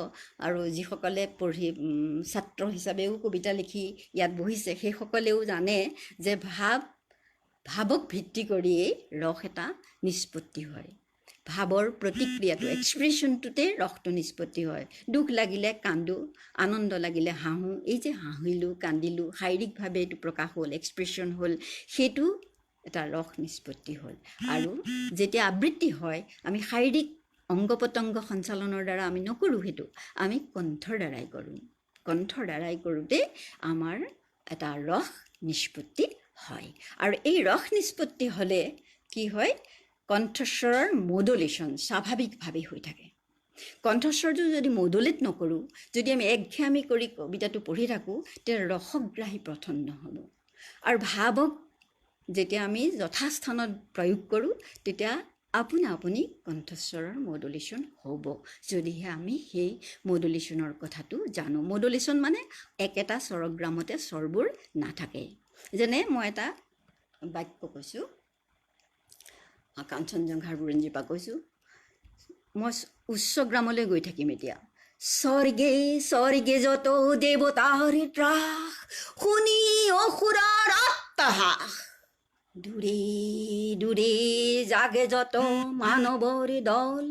আৰু যিসকলে পঢ়ি ছাত্ৰ হিচাপেও কবিতা লিখি ইয়াত বহিছে সেইসকলেও জানে যে ভাৱ ভাৱক ভিত্তি কৰিয়েই ৰস এটা নিষ্পত্তি হয়। ভাৱৰ প্ৰতিক্ৰিয়াটো এক্সপ্ৰেশ্যনটোতে ৰসটো নিষ্পত্তি হয়। দুখ লাগিলে কান্দো, আনন্দ লাগিলে হাঁহোঁ, এই যে হাঁহিলোঁ কান্দিলোঁ শাৰীৰিকভাৱে এইটো প্ৰকাশ হ'ল, এক্সপ্ৰেশ্যন হ'ল, সেইটো এটা ৰস নিষ্পত্তি হ'ল। আৰু যেতিয়া আবৃত্তি হয় আমি শাৰীৰিক অংগ প্ৰত্যংগ সঞ্চালনৰ দ্বাৰা আমি নকৰোঁ, সেইটো আমি কণ্ঠৰ দ্বাৰাই কৰোঁ। কণ্ঠৰ দ্বাৰাই কৰোঁতে আমাৰ এটা ৰস নিষ্পত্তি হয়। আৰু এই ৰস নিষ্পত্তি হ'লে কি হয়, কণ্ঠস্বৰৰ মডুলেশ্যন স্বাভাৱিকভাৱে হৈ থাকে। কণ্ঠস্বৰটো যদি মডুলেট নকৰোঁ, যদি আমি একঘেয়ামি কৰি কবিতাটো পঢ়ি থাকোঁ, তেতিয়া ৰসগ্ৰাহী পঠন নহ'ব। আৰু ভাৱক যেতিয়া আমি যথাস্থানত প্ৰয়োগ কৰোঁ, তেতিয়া আপোনা আপুনি কণ্ঠস্বৰৰ মডুলেশ্যন হ'ব, যদিহে আমি সেই মডুলেশ্যনৰ কথাটো জানো। মডুলেশ্যন মানে একেটা স্বৰগ্ৰামতে স্বৰবোৰ নাথাকে। যেনে মই এটা বাক্য কৈছোঁ, কাঞ্চনজংঘাৰ বুৰঞ্জীৰ পৰা কৈছোঁ, মই উচ্চগ্ৰামলৈ গৈ থাকিম এতিয়া। স্বৰ্গে স্বৰ্গে যত দেৱতাৰ ত্ৰাস, শুনি অসুৰৰ আত্মহাস, দূৰে দূৰে জাগে যত মানৱৰ দল,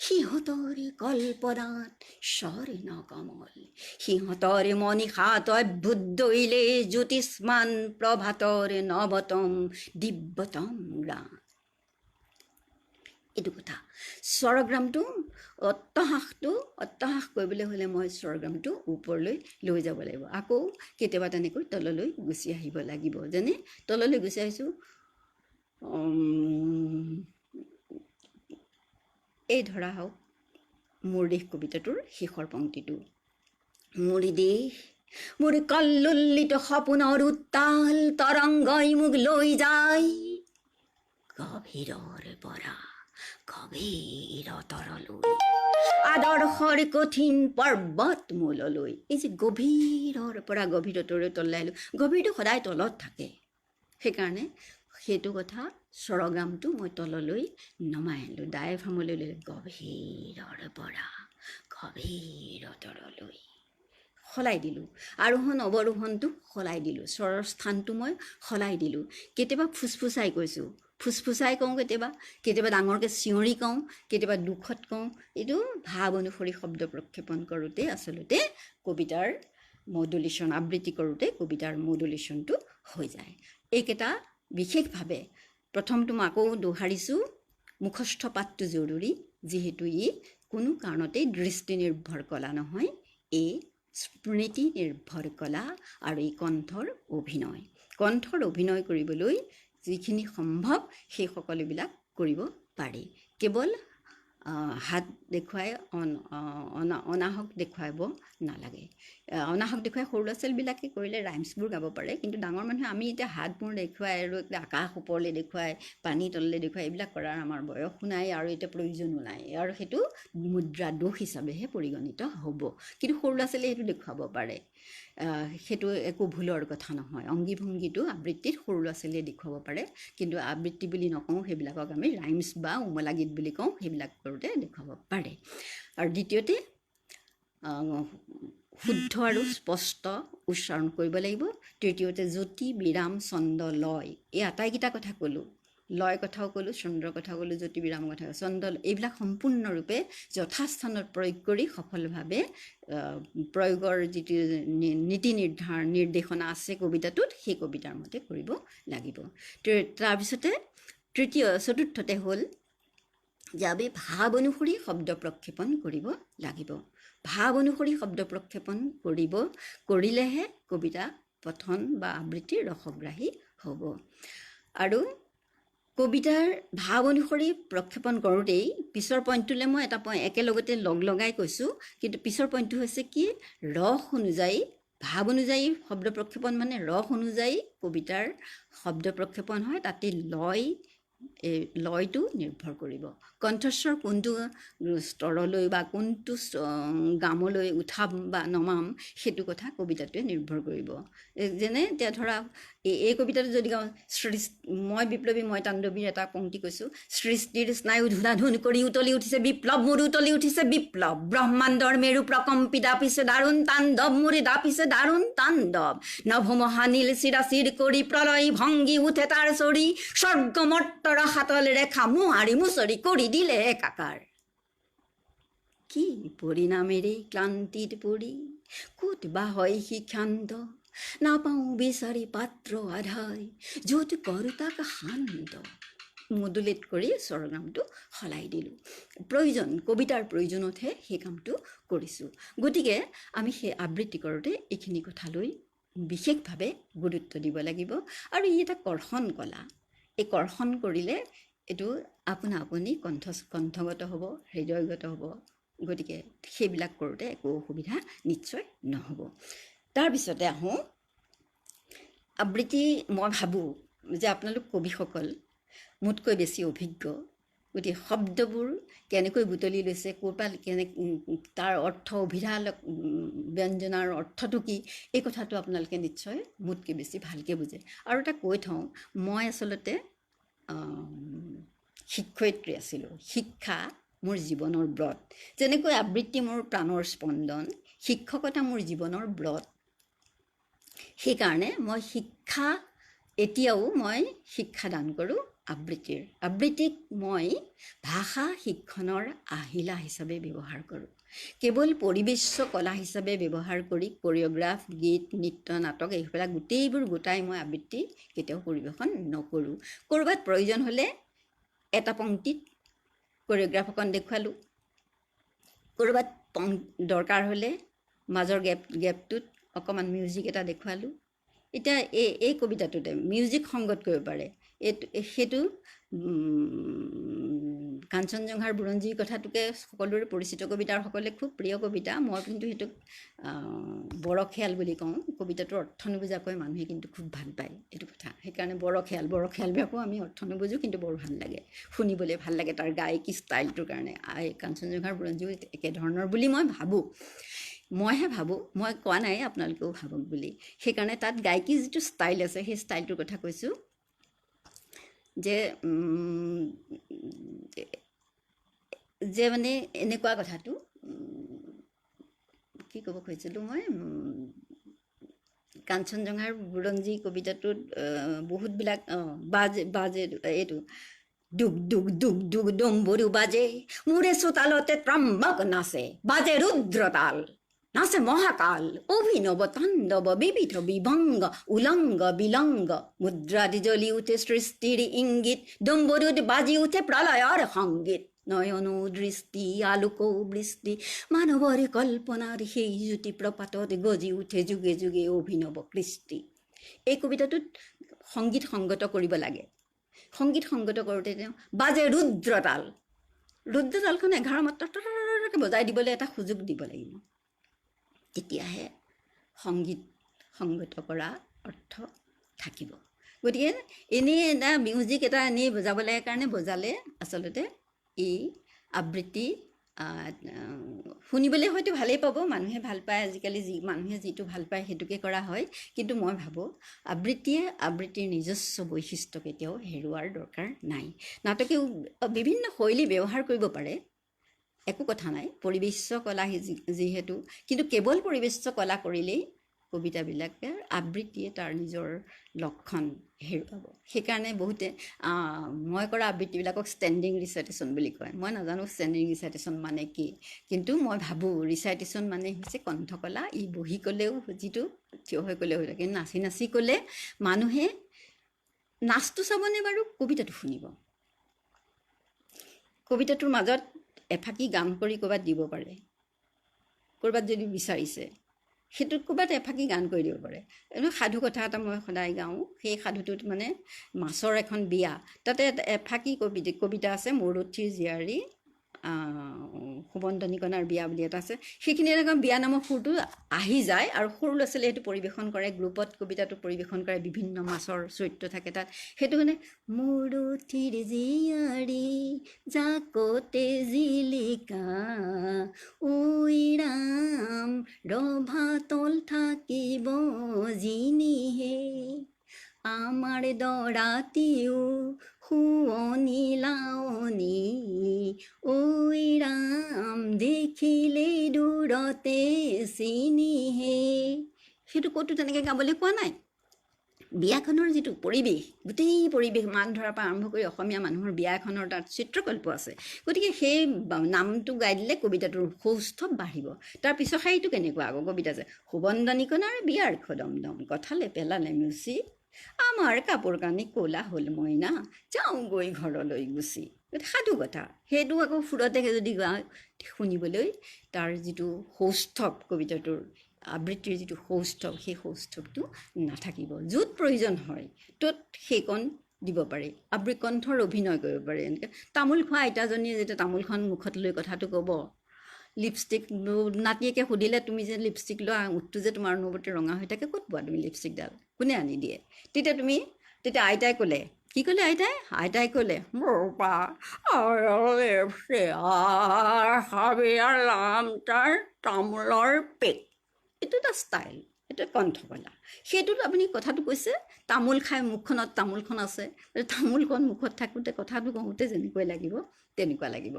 সিহঁতৰ কল্পনাত স্বৰ্ণ কমল, সিহঁতৰ মনীষাত অদ্ভুত দৈলে জ্যোতিষ্মান প্ৰভাতৰ নৱতম দিব্যতম গান। এইটো কথা। স্বৰগ্ৰামটো অট্টহাস কৰিবলৈ হ'লে মই স্বৰগ্ৰামটো ওপৰলৈ লৈ যাব লাগিব, আকৌ কেতিয়াবা তেনেকৈ তললৈ গুচি আহিব লাগিব। যেনে তললৈ গুচি আহিছোঁ, এই ধৰা হওক মোৰ দেশ কবিতাটোৰ শেষৰ পংক্তিটো। মোৰ দেশ মোৰ কল্লোলিত সপোনৰ উত্তাল তৰংগই মোক লৈ যায় গভীৰৰ পৰা গভীৰতৰলৈ, আদৰ্শৰ কঠিন পৰ্বত মূললৈ। এই যে গভীৰৰ পৰা গভীৰতৰলৈ তলাইলোঁ, গভীৰটো সদায় তলত থাকে, সেইকাৰণে সেইটো কথা স্বৰগ্ৰামটো মই তললৈ নমাই আনিলোঁ, ডায়েফ্ৰামলৈ লৈ গভীৰৰ পৰা গভীৰতৰলৈ সলাই দিলোঁ। আৰোহণ অৱৰোহণটো সলাই দিলোঁ, স্বৰৰ স্থানটো মই সলাই দিলোঁ। কেতিয়াবা ফুচফুচাই কৈছোঁ, ফুচফুচাই কওঁ, কেতিয়াবা ডাঙৰকৈ চিঞৰি কওঁ, কেতিয়াবা দুখত কওঁ। এইটো ভাৱ অনুসৰি শব্দ প্ৰক্ষেপণ কৰোঁতে আচলতে কবিতাৰ মডুলেশ্যন, আবৃত্তি কৰোঁতে কবিতাৰ মডুলেশ্যনটো হৈ যায়। এইকেইটা বিশেষভাৱে, প্ৰথমটো মই আকৌ দোহাৰিছোঁ, মুখস্থ পাঠটো জৰুৰী, যিহেতু ই কোনো কাৰণতেই দৃষ্টি নিৰ্ভৰ কলা নহয়, এই স্মৃতি নিৰ্ভৰ কলা আৰু এই কণ্ঠৰ অভিনয়। কণ্ঠৰ অভিনয় কৰিবলৈ যিখিনি সম্ভৱ সেই সকলোবিলাক কৰিব পাৰি। কেৱল হাত দেখুৱাই অনাহক দেখুৱাব নালাগে। অনাহক দেখুৱাই সৰু ল'ৰা ছোৱালীবিলাকে কৰিলে ৰাইমছবোৰ গাব পাৰে, কিন্তু ডাঙৰ মানুহে আমি এতিয়া হাত মূৰ দেখুৱাই আৰু আকাশ ওপৰলৈ দেখুৱাই পানী তললৈ দেখুৱাই এইবিলাক কৰাৰ আমাৰ বয়সো নাই আৰু এতিয়া প্ৰয়োজনো নাই, আৰু সেইটো মুদ্ৰা দোষ হিচাপেহে পৰিগণিত হ'ব। কিন্তু সৰু ল'ৰা ছোৱালীয়ে সেইটো দেখুৱাব পাৰে, সেইটো একো ভুলৰ কথা নহয়। অংগী ভংগীটো আবৃত্তিত সৰু ল'ৰা ছোৱালীয়ে দেখুৱাব পাৰে, কিন্তু আবৃত্তি বুলি নকওঁ, সেইবিলাকক আমি ৰাইমছ বা উমলা গীত বুলি কওঁ, সেইবিলাক কৰোঁতে দেখুৱাব পাৰে। আৰু দ্বিতীয়তে শুদ্ধ আৰু স্পষ্ট উচ্চাৰণ কৰিব লাগিব। তৃতীয়তে জ্যোতি বিৰাম ছন্দ লয়, এই আটাইকেইটা কথা ক'লোঁ, লয় কথাও ক'লোঁ, চন্দ্ৰৰ কথাও ক'লোঁ, জ্যোতি বিৰামৰ কথা, ছন্দ, এইবিলাক সম্পূৰ্ণৰূপে যথাস্থানত প্ৰয়োগ কৰি সফলভাৱে প্ৰয়োগৰ যিটো নীতি নিৰ্দেশনা আছে কবিতাটোত, সেই কবিতাৰ মতে কৰিব লাগিব। তাৰপিছতে চতুৰ্থতে হ'ল যে আমি ভাৱ অনুসৰি শব্দ প্ৰক্ষেপণ কৰিব লাগিব। ভাৱ অনুসৰি শব্দ প্ৰক্ষেপণ কৰিলেহে কবিতা পঠন বা আবৃত্তিৰ ৰসগ্ৰাহী হ'ব। আৰু কবিতাৰ ভাৱ অনুসৰি প্ৰক্ষেপণ কৰোঁতেই পিছৰ পইণ্টটোলৈ মই এটা একেলগতে লগাই কৈছোঁ, কিন্তু পিছৰ পইণ্টটো হৈছে কি, ৰস অনুযায়ী, ভাৱ অনুযায়ী শব্দ প্ৰক্ষেপণ মানে ৰস অনুযায়ী কবিতাৰ শব্দ প্ৰক্ষেপণ হয়। তাতে লয় এই লয়টো নিৰ্ভৰ কৰিব। কণ্ঠস্বৰ কোনটো স্তৰলৈ বা কোনটো গামলৈ উঠাম বা নমাম সেইটো কথা কবিতাটোৱে নিৰ্ভৰ কৰিব। যেনে এতিয়া ধৰা এই কবিতাটো যদি গাওঁ, মই বিপ্লৱী মই তাণ্ডৱীৰ এটা পংক্তি কৈছোঁ, সৃষ্টিৰ স্নায়ু ধুনাধুন কৰি উতলি উঠিছে বিপ্লৱ, মোৰ উতলি উঠিছে বিপ্লৱ, ব্ৰহ্মাণ্ডৰ মেৰু প্ৰকম্পি দাপিছে দাৰুণ তাণ্ডৱ, মোৰে দাপিছে দাৰুণ তাণ্ডৱ, নভমহানীল চিৰাচিৰ কৰি প্ৰলয় ভংগী উঠে তাৰ চৰি, স্বৰ্গমৰ্তৰ হাতল ৰেখা মোহাৰি মুচৰি কৰি দিলে একাকাৰ। কি পৰিণামেৰে ক্লান্তিত পৰি ক'ত বা হয় সি ক্ষান্ত, নাপাওঁ বিচাৰি পাত্ৰ আধাই য'ত কৰো তাক শান্ত। মডুলেট কৰি স্বৰগ্ৰামটো সলাই দিলোঁ। প্ৰয়োজন, কবিতাৰ প্ৰয়োজনতহে সেই কামটো কৰিছোঁ। গতিকে আমি সেই আবৃত্তি কৰোঁতে এইখিনি কথালৈ বিশেষভাৱে গুৰুত্ব দিব লাগিব। আৰু ই এটা কৰ্ষণ কলা। এই কৰ্ষণ কৰিলে এইটো আপোনা আপুনি কণ্ঠগত হ'ব, হৃদয়গত হ'ব। গতিকে সেইবিলাক কৰোঁতে একো অসুবিধা নিশ্চয় নহ'ব। তাৰপিছতে আহোঁ, আবৃত্তি মই ভাবোঁ যে আপোনালোক কবিসকল মোতকৈ বেছি অভিজ্ঞ। গতিকে শব্দবোৰ কেনেকৈ বুটলি লৈছে, ক'ৰ পৰা তাৰ অৰ্থ অভিধা ব্যঞ্জনাৰ অৰ্থটো কি, এই কথাটো আপোনালোকে নিশ্চয় মোতকৈ বেছি ভালকৈ বুজে। আৰু এটা কৈ থওঁ, মই আচলতে শিক্ষয়িত্ৰী আছিলোঁ। শিক্ষা মোৰ জীৱনৰ ব্ৰত। যেনেকৈ আবৃত্তি মোৰ প্ৰাণৰ স্পন্দন, শিক্ষকতা মোৰ জীৱনৰ ব্ৰত। সেইকাৰণে মই এতিয়াও মই শিক্ষাদান কৰোঁ আবৃত্তিক মই ভাষা শিক্ষণৰ আহিলা হিচাপে ব্যৱহাৰ কৰোঁ। কেৱল পৰিবেশ্য কলা হিচাপে ব্যৱহাৰ কৰি কৰিঅ'গ্ৰাফ, গীত, নৃত্য, নাটক এইবিলাক গোটেইবোৰ গোটাই মই আবৃত্তি কেতিয়াও পৰিৱেশন নকৰোঁ। ক'ৰবাত প্ৰয়োজন হ'লে এটা পংক্তিত কৰিঅ'গ্ৰাফ অকণ দেখুৱালোঁ, ক'ৰবাত দৰকাৰ হ'লে মাজৰ গেপটোত অকণমান মিউজিক এটা দেখুৱালোঁ। এতিয়া এই কবিতাটোতে মিউজিক সংগত কৰিব পাৰে। সেইটো কাঞ্চনজংঘাৰ বুৰঞ্জীৰ কথাটোকে সকলোৰে পৰিচিত কবিতা, আৰু সকলোৱে খুব প্ৰিয় কবিতা। মই কিন্তু সেইটোক বৰখেয়াল বুলি কওঁ। কবিতাটোৰ অৰ্থ নুবুজাকৈ মানুহে কিন্তু খুব ভাল পায় এইটো কথা। সেইকাৰণে বৰখেয়ালবিলাকো আমি অৰ্থ নুবুজোঁ, কিন্তু বৰ ভাল লাগে, শুনিবলৈ ভাল লাগে তাৰ গায়কী ষ্টাইলটোৰ কাৰণে। কাঞ্চনজংঘাৰ বুৰঞ্জীও একেধৰণৰ বুলি মই ভাবোঁ। মইহে ভাবোঁ, মই কোৱা নাই আপোনালোকেও ভাবক বুলি। সেইকাৰণে তাত গায়কী যিটো ষ্টাইল আছে সেই ষ্টাইলটোৰ কথা কৈছোঁ। যে মানে এনেকুৱা কথাটো কি ক'ব খুজিছিলোঁ মই, কাঞ্চনজংঘাৰ বুৰঞ্জী কবিতাটোত বহুতবিলাক বাজে এইটো দুগ দুগ দুগ দুগ ডম্বৰু বাজে, মোৰে চোতালতে ত্ৰম্বক নাচে, বাজে ৰুদ্ৰতাল, নাচে মহাকাল, অভিনৱ তাণ্ডৱ, বিবিধ বিভংগ, উলংগ বিলংগ, মুদ্ৰাদি জ্বলি উঠে সৃষ্টিৰ ইংগিত, ডম্বৰুত বাজি উঠে প্ৰলয়ৰ সংগীত, নয়ন দৃষ্টি আলোক বৃষ্টি, মানৱৰ কল্পনাৰ সেই জ্যোতি প্ৰপাতত গজি উঠে যুগে যুগে অভিনৱ কৃষ্টি। এই কবিতাটোত সংগীত সংগত কৰিব লাগে। সংগীত সংগত কৰোঁতে তেওঁ বাজে ৰুদ্ৰতালখন 11 মাত্ৰাকৈ বজাই দিবলৈ এটা সুযোগ দিব লাগিব। তেতিয়াহে সংগীত সংগত কৰা অৰ্থ থাকিব। গতিকে এনেই এটা মিউজিক এটা এনেই বজাব লাগে কাৰণে বজালে আচলতে এই আবৃত্তি শুনিবলৈ হয়তো ভালেই পাব, মানুহে ভাল পায়। আজিকালি মানুহে যিটো ভাল পায় সেইটোকে কৰা হয়। কিন্তু মই ভাবোঁ আবৃত্তিৰ নিজস্ব বৈশিষ্ট্য কেতিয়াও হেৰুৱাৰ দৰকাৰ নাই। নাটকেও বিভিন্ন শৈলী ব্যৱহাৰ কৰিব পাৰে, একো কথা নাই, পৰিবেশ্য কলা যিহেতু। কিন্তু কেৱল পৰিবেশ্য কলা কৰিলেই কবিতাবিলাকে আবৃত্তিয়ে তাৰ নিজৰ লক্ষণ হেৰুৱাব। সেইকাৰণে বহুতে মই কৰা আবৃত্তিবিলাকক ষ্টেণ্ডিং ৰিচাইটেশ্যন বুলি কয়। মই নাজানো ষ্টেণ্ডিং ৰিচাইটেশ্যন মানে কি, কিন্তু মই ভাবোঁ ৰিচাইটেশ্যন মানে হৈছে কণ্ঠকলা। ই বহি ক'লেও যিটো থিয় হৈ ক'লেও হৈ থাকে, নাচি নাচি ক'লে মানুহে নাচটো চাবনে বাৰু কবিতাটো শুনিব। কবিতাটোৰ মাজত এফাকি গান কৰি ক'ৰবাত দিব পাৰে, ক'ৰবাত যদি বিচাৰিছে সেইটোত ক'ৰবাত এফাকি গান কৰি দিব পাৰে। সাধু কথা এটা মই সদায় গাওঁ, সেই সাধুটোত মানে মাছৰ এখন বিয়া, তাতে এফাকি কবিতা আছে, মৌৰঠীৰ জীয়াৰী সুবন্দনিকণাৰ বিয়া বুলি এটা আছে, সেইখিনি এনেকুৱা বিয়া নামৰ সুৰটো আহি যায় আৰু সৰু ল'ৰা ছোৱালীয়ে সেইটো পৰিৱেশন কৰে, গ্ৰুপত কবিতাটো পৰিৱেশন কৰে, বিভিন্ন মাছৰ চৰিত্ৰ থাকে তাত। সেইটো মানে মূৰঠিৰ জীয়াৰী জাকতে জিলিকা ঐ ৰাম ৰভাতল থাকিব জিনিহে আমাৰ দৰাতিও শুৱনি লাৱনি ঐ ৰাম দেখিলে দূৰতে চিনিহে। সেইটো ক'তো তেনেকৈ গাবলৈ পোৱা নাই। বিয়াখনৰ যিটো পৰিৱেশ, গোটেই পৰিৱেশ মান ধৰাৰ পৰা আৰম্ভ কৰি অসমীয়া মানুহৰ বিয়া এখনৰ তাত চিত্ৰকল্প আছে। গতিকে সেই নামটো গাই দিলে কবিতাটোৰ সৌষ্ঠৱ বাঢ়িব। তাৰ পিছৰ শাৰীটো কেনেকুৱা আকৌ কবিতা যে সুবন্দনিকণাৰ বিয়াৰ খদমদম কথালে পেলালে মুচি আমাৰ কাপোৰ কানি ক'লা হ'ল মইনা যাওঁগৈ ঘৰলৈ গুচি। সাধু কথা সেইটো আকৌ সুৰতে যদি গাওঁ শুনিবলৈ তাৰ যিটো সৌষ্ঠৱ, কবিতাটোৰ আবৃত্তিৰ যিটো সৌষ্ঠৱ, সেই সৌষ্ঠৱটো নাথাকিব। য'ত প্ৰয়োজন হয় ত'ত সেইকণ দিব পাৰি। কণ্ঠৰ অভিনয় কৰিব পাৰি। এনেকৈ তামোল খোৱা আইতাজনীয়ে যেতিয়া তামোলখন মুখত লৈ কথাটো ক'ব, লিপষ্টিক নাতিয়েকে সুধিলে তুমি যে লিপষ্টিক লোৱা ওঁঠটো যে তোমাৰ অনুভূতি ৰঙা হৈ থাকে, ক'ত পোৱা তুমি লিপষ্টিকডাল, কোনে আনি দিয়ে? তেতিয়া আইতাই ক'লে, কি ক'লে আইতাই ক'লে তাৰ তামোলৰ পেক। এইটো এটা ষ্টাইল, এইটো কণ্ঠকলা। সেইটোত আপুনি কথাটো কৈছে, তামোল খাই মুখখনত তামোলখন আছে, তামোলখন মুখত থাকোঁতে কথাটো কওঁতে যেনেকৈ লাগিব তেনেকুৱা লাগিব।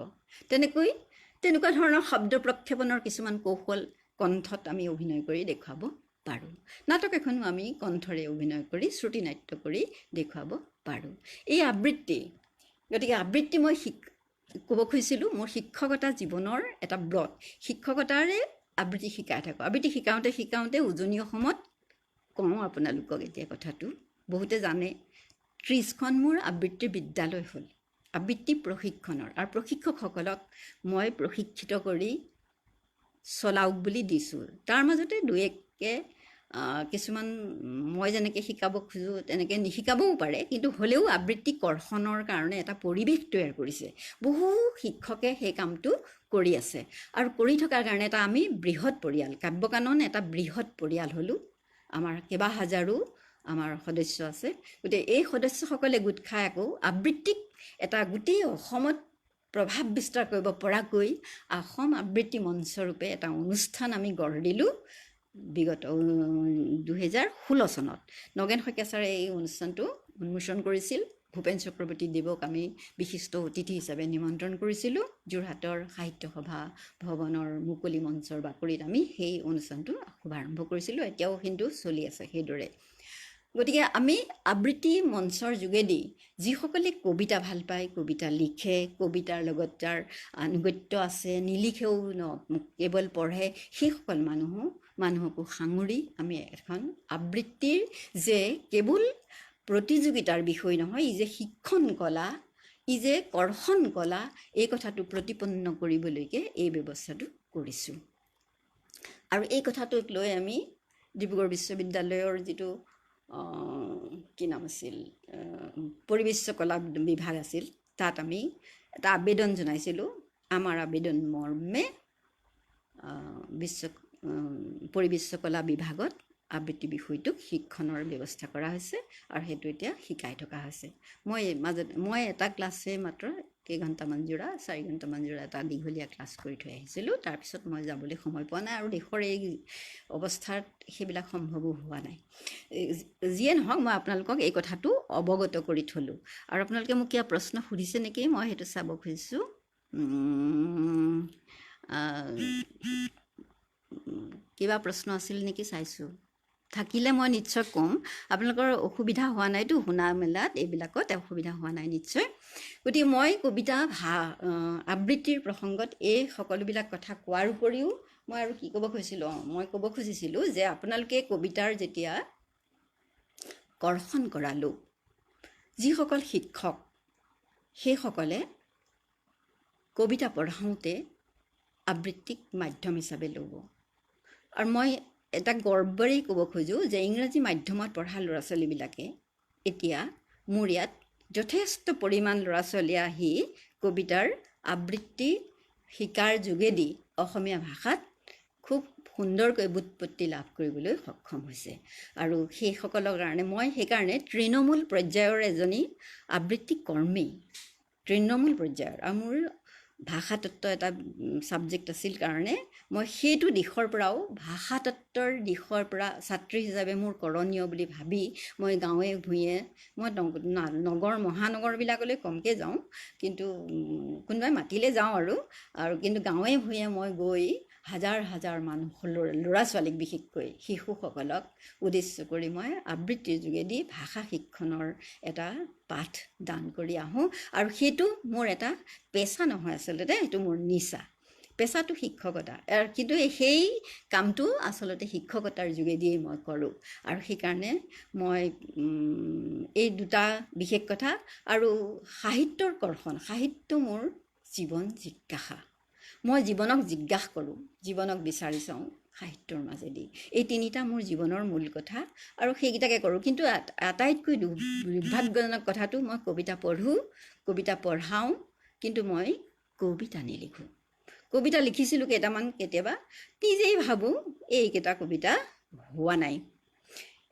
তেনেকুৱা ধৰণৰ শব্দ প্ৰক্ষেপণৰ কিছুমান কৌশল কণ্ঠত আমি অভিনয় কৰি দেখুৱাব পাৰোঁ। নাটক এখনো আমি কণ্ঠৰে অভিনয় কৰি শ্ৰুতি নাট্য কৰি দেখুৱাব পাৰোঁ। এই আবৃত্তি, গতিকে আবৃত্তি মই ক'ব খুজিছিলোঁ মোৰ শিক্ষকতা জীৱনৰ এটা ব্ৰত। শিক্ষকতাৰে আবৃত্তি শিকাই থাকোঁ। আবৃত্তি শিকাওঁতে উজনি অসমত কওঁ আপোনালোকক এতিয়া কথাটো, বহুতে জানে 30খন মোৰ আবৃত্তিৰ বিদ্যালয় হ'ল আবৃত্তি প্ৰশিক্ষণৰ, আৰু প্ৰশিক্ষকসকলক মই প্ৰশিক্ষিত কৰি চলাওক বুলি দিছোঁ। তাৰ মাজতে দুই একে কিছুমান মই যেনেকৈ শিকাব খোজোঁ তেনেকৈ নিশিকাবও পাৰে, কিন্তু হ'লেও আবৃত্তি কৰ্ষণৰ কাৰণে এটা পৰিৱেশ তৈয়াৰ কৰিছে। বহু শিক্ষকে সেই কামটো কৰি আছে আৰু কৰি থকাৰ কাৰণে এটা আমি বৃহৎ পৰিয়াল, কাব্যকানন এটা বৃহৎ পৰিয়াল হ'লোঁ। আমাৰ কেইবা হাজাৰো আমাৰ সদস্য আছে। গতিকে এই সদস্যসকলে গোট খাই আকৌ আবৃত্তিক এটা গোটেই অসমত প্ৰভাৱ বিস্তাৰ কৰিব পৰাকৈ অসম আবৃত্তি মঞ্চৰূপে এটা অনুষ্ঠান আমি গঢ় দিলোঁ বিগত 2016 চনত। নগেন শইকীয়া ছাৰে এই অনুষ্ঠানটো উন্মোচন কৰিছিল। ভূপেন চক্ৰৱৰ্তী দেৱক আমি বিশিষ্ট অতিথি হিচাপে নিমন্ত্ৰণ কৰিছিলোঁ। যোৰহাটৰ সাহিত্য সভা ভৱনৰ মুকলি মঞ্চৰ বাকৰিত আমি সেই অনুষ্ঠানটো শুভাৰম্ভ কৰিছিলোঁ। এতিয়াও কিন্তু চলি আছে সেইদৰে। গতিকে আমি আবৃত্তি মঞ্চৰ যোগেদি যিসকলে কবিতা ভাল পায়, কবিতা লিখে, কবিতাৰ লগত যাৰ আনুগত্য আছে, নিলিখেও কেৱল পঢ়ে, সেইসকল মানুহকো সাঙুৰি আমি এখন আবৃত্তিৰ যে কেৱল প্ৰতিযোগিতাৰ বিষয় নহয়, ই যে শিক্ষণ কলা, ই যে কৰ্ষণ কলা, এই কথাটো প্ৰতিপন্ন কৰিবলৈকে এই ব্যৱস্থাটো কৰিছোঁ। আৰু এই কথাটোক লৈ আমি ডিব্ৰুগড় বিশ্ববিদ্যালয়ৰ যিটো কি নাম আছিল, পৰিৱেশ কলা বিভাগ আছিল, তাত আমি এটা আবেদন জনাইছিলোঁ। আমাৰ আবেদন মৰ্মে পৰিৱেশ কলা বিভাগত আবৃত্তি বিষয়টোক শিক্ষণৰ ব্যৱস্থা কৰা হৈছে আৰু সেইটো এতিয়া শিকাই থকা হৈছে। মই এটা ক্লাছে মাত্ৰ কেইঘণ্টামান জোৰা 4 ঘণ্টামান জোৰা এটা দীঘলীয়া ক্লাছ কৰি থৈ আহিছিলোঁ। তাৰপিছত মই যাবলৈ সময় পোৱা নাই আৰু দেশৰ এই অৱস্থাত সেইবিলাক সম্ভৱো হোৱা নাই। যিয়ে নহওক, মই আপোনালোকক এই কথাটো অৱগত কৰি থলোঁ। আৰু আপোনালোকে মোক কিবা প্ৰশ্ন সুধিছে নেকি, মই সেইটো চাব খুজিছোঁ। কিবা প্ৰশ্ন আছিল নেকি চাইছোঁ, থাকিলে মই নিশ্চয় ক'ম। আপোনালোকৰ অসুবিধা হোৱা নাইতো শুনা মেলাত, এইবিলাকত অসুবিধা হোৱা নাই নিশ্চয়। গতিকে মই কবিতা আবৃত্তিৰ প্ৰসংগত এই সকলোবিলাক কথা কোৱাৰ উপৰিও মই আৰু কি ক'ব খুজিছিলোঁ, মই ক'ব খুজিছিলোঁ যে আপোনালোকে কবিতাৰ যেতিয়া কৰ্ষণ কৰা লোক, যিসকল শিক্ষক, সেইসকলে কবিতা পঢ়াওঁতে আবৃত্তিক মাধ্যম হিচাপে ল'ব। আৰু মই এটা গৰ্বৰেই ক'ব খোজোঁ যে ইংৰাজী মাধ্যমত পঢ়া ল'ৰা ছোৱালীবিলাকে এতিয়া মোৰ ইয়াত যথেষ্ট পৰিমাণ ল'ৰা ছোৱালী আহি কবিতাৰ আবৃত্তি শিকাৰ যোগেদি অসমীয়া ভাষাত খুব সুন্দৰকৈ বুৎপত্তি লাভ কৰিবলৈ সক্ষম হৈছে। আৰু সেইসকলৰ কাৰণে মই সেইকাৰণে তৃণমূল পৰ্যায়ৰ এজনী আবৃত্তি কৰ্মী, তৃণমূল পৰ্যায়ৰ। আৰু মোৰ ভাষাতত্ত্ব এটা ছাবজেক্ট আছিল কাৰণে মই সেইটো দিশৰ পৰাও ভাষাতত্ত্বৰ দিশৰ পৰা ছাত্ৰী হিচাপে মোৰ কৰণীয় বুলি ভাবি মই গাঁৱে ভূঞে, মই নগৰ মহানগৰবিলাকলৈ কমকৈ যাওঁ, কিন্তু কোনোবাই মাতিলে যাওঁ আৰু কিন্তু গাঁৱে ভূঞে মই গৈ হাজাৰ হাজাৰ মানুহ ল'ৰা ছোৱালীক বিশেষকৈ শিশুসকলক উদ্দেশ্য কৰি মই আবৃত্তিৰ যোগেদি ভাষা শিক্ষণৰ এটা পাঠ দান কৰি আহোঁ। আৰু সেইটো মোৰ এটা পেচা নহয়, আচলতে সেইটো মোৰ নিচা। পেচাটো শিক্ষকতা, কিন্তু সেই কামটো আচলতে শিক্ষকতাৰ যোগেদিয়েই মই কৰোঁ। আৰু সেইকাৰণে মই এই দুটা বিশেষ কথা। আৰু সাহিত্যৰ কৰ্ষণ, সাহিত্য মোৰ জীৱন জিজ্ঞাসা। মই জীৱনক জিজ্ঞাসা কৰোঁ, জীৱনক বিচাৰি চাওঁ সাহিত্যৰ মাজেদি। এই তিনিটা মোৰ জীৱনৰ মূল কথা আৰু সেইকেইটাকে কৰোঁ। কিন্তু আটাইতকৈ দুৰ্ভাগ্যজনক কথাটো, মই কবিতা পঢ়োঁ, কবিতা পঢ়াওঁ, কিন্তু মই কবিতা নিলিখোঁ। কবিতা লিখিছিলোঁ কেইটামান, কেতিয়াবা নিজেই ভাবোঁ এইকেইটা কবিতা হোৱা নাই,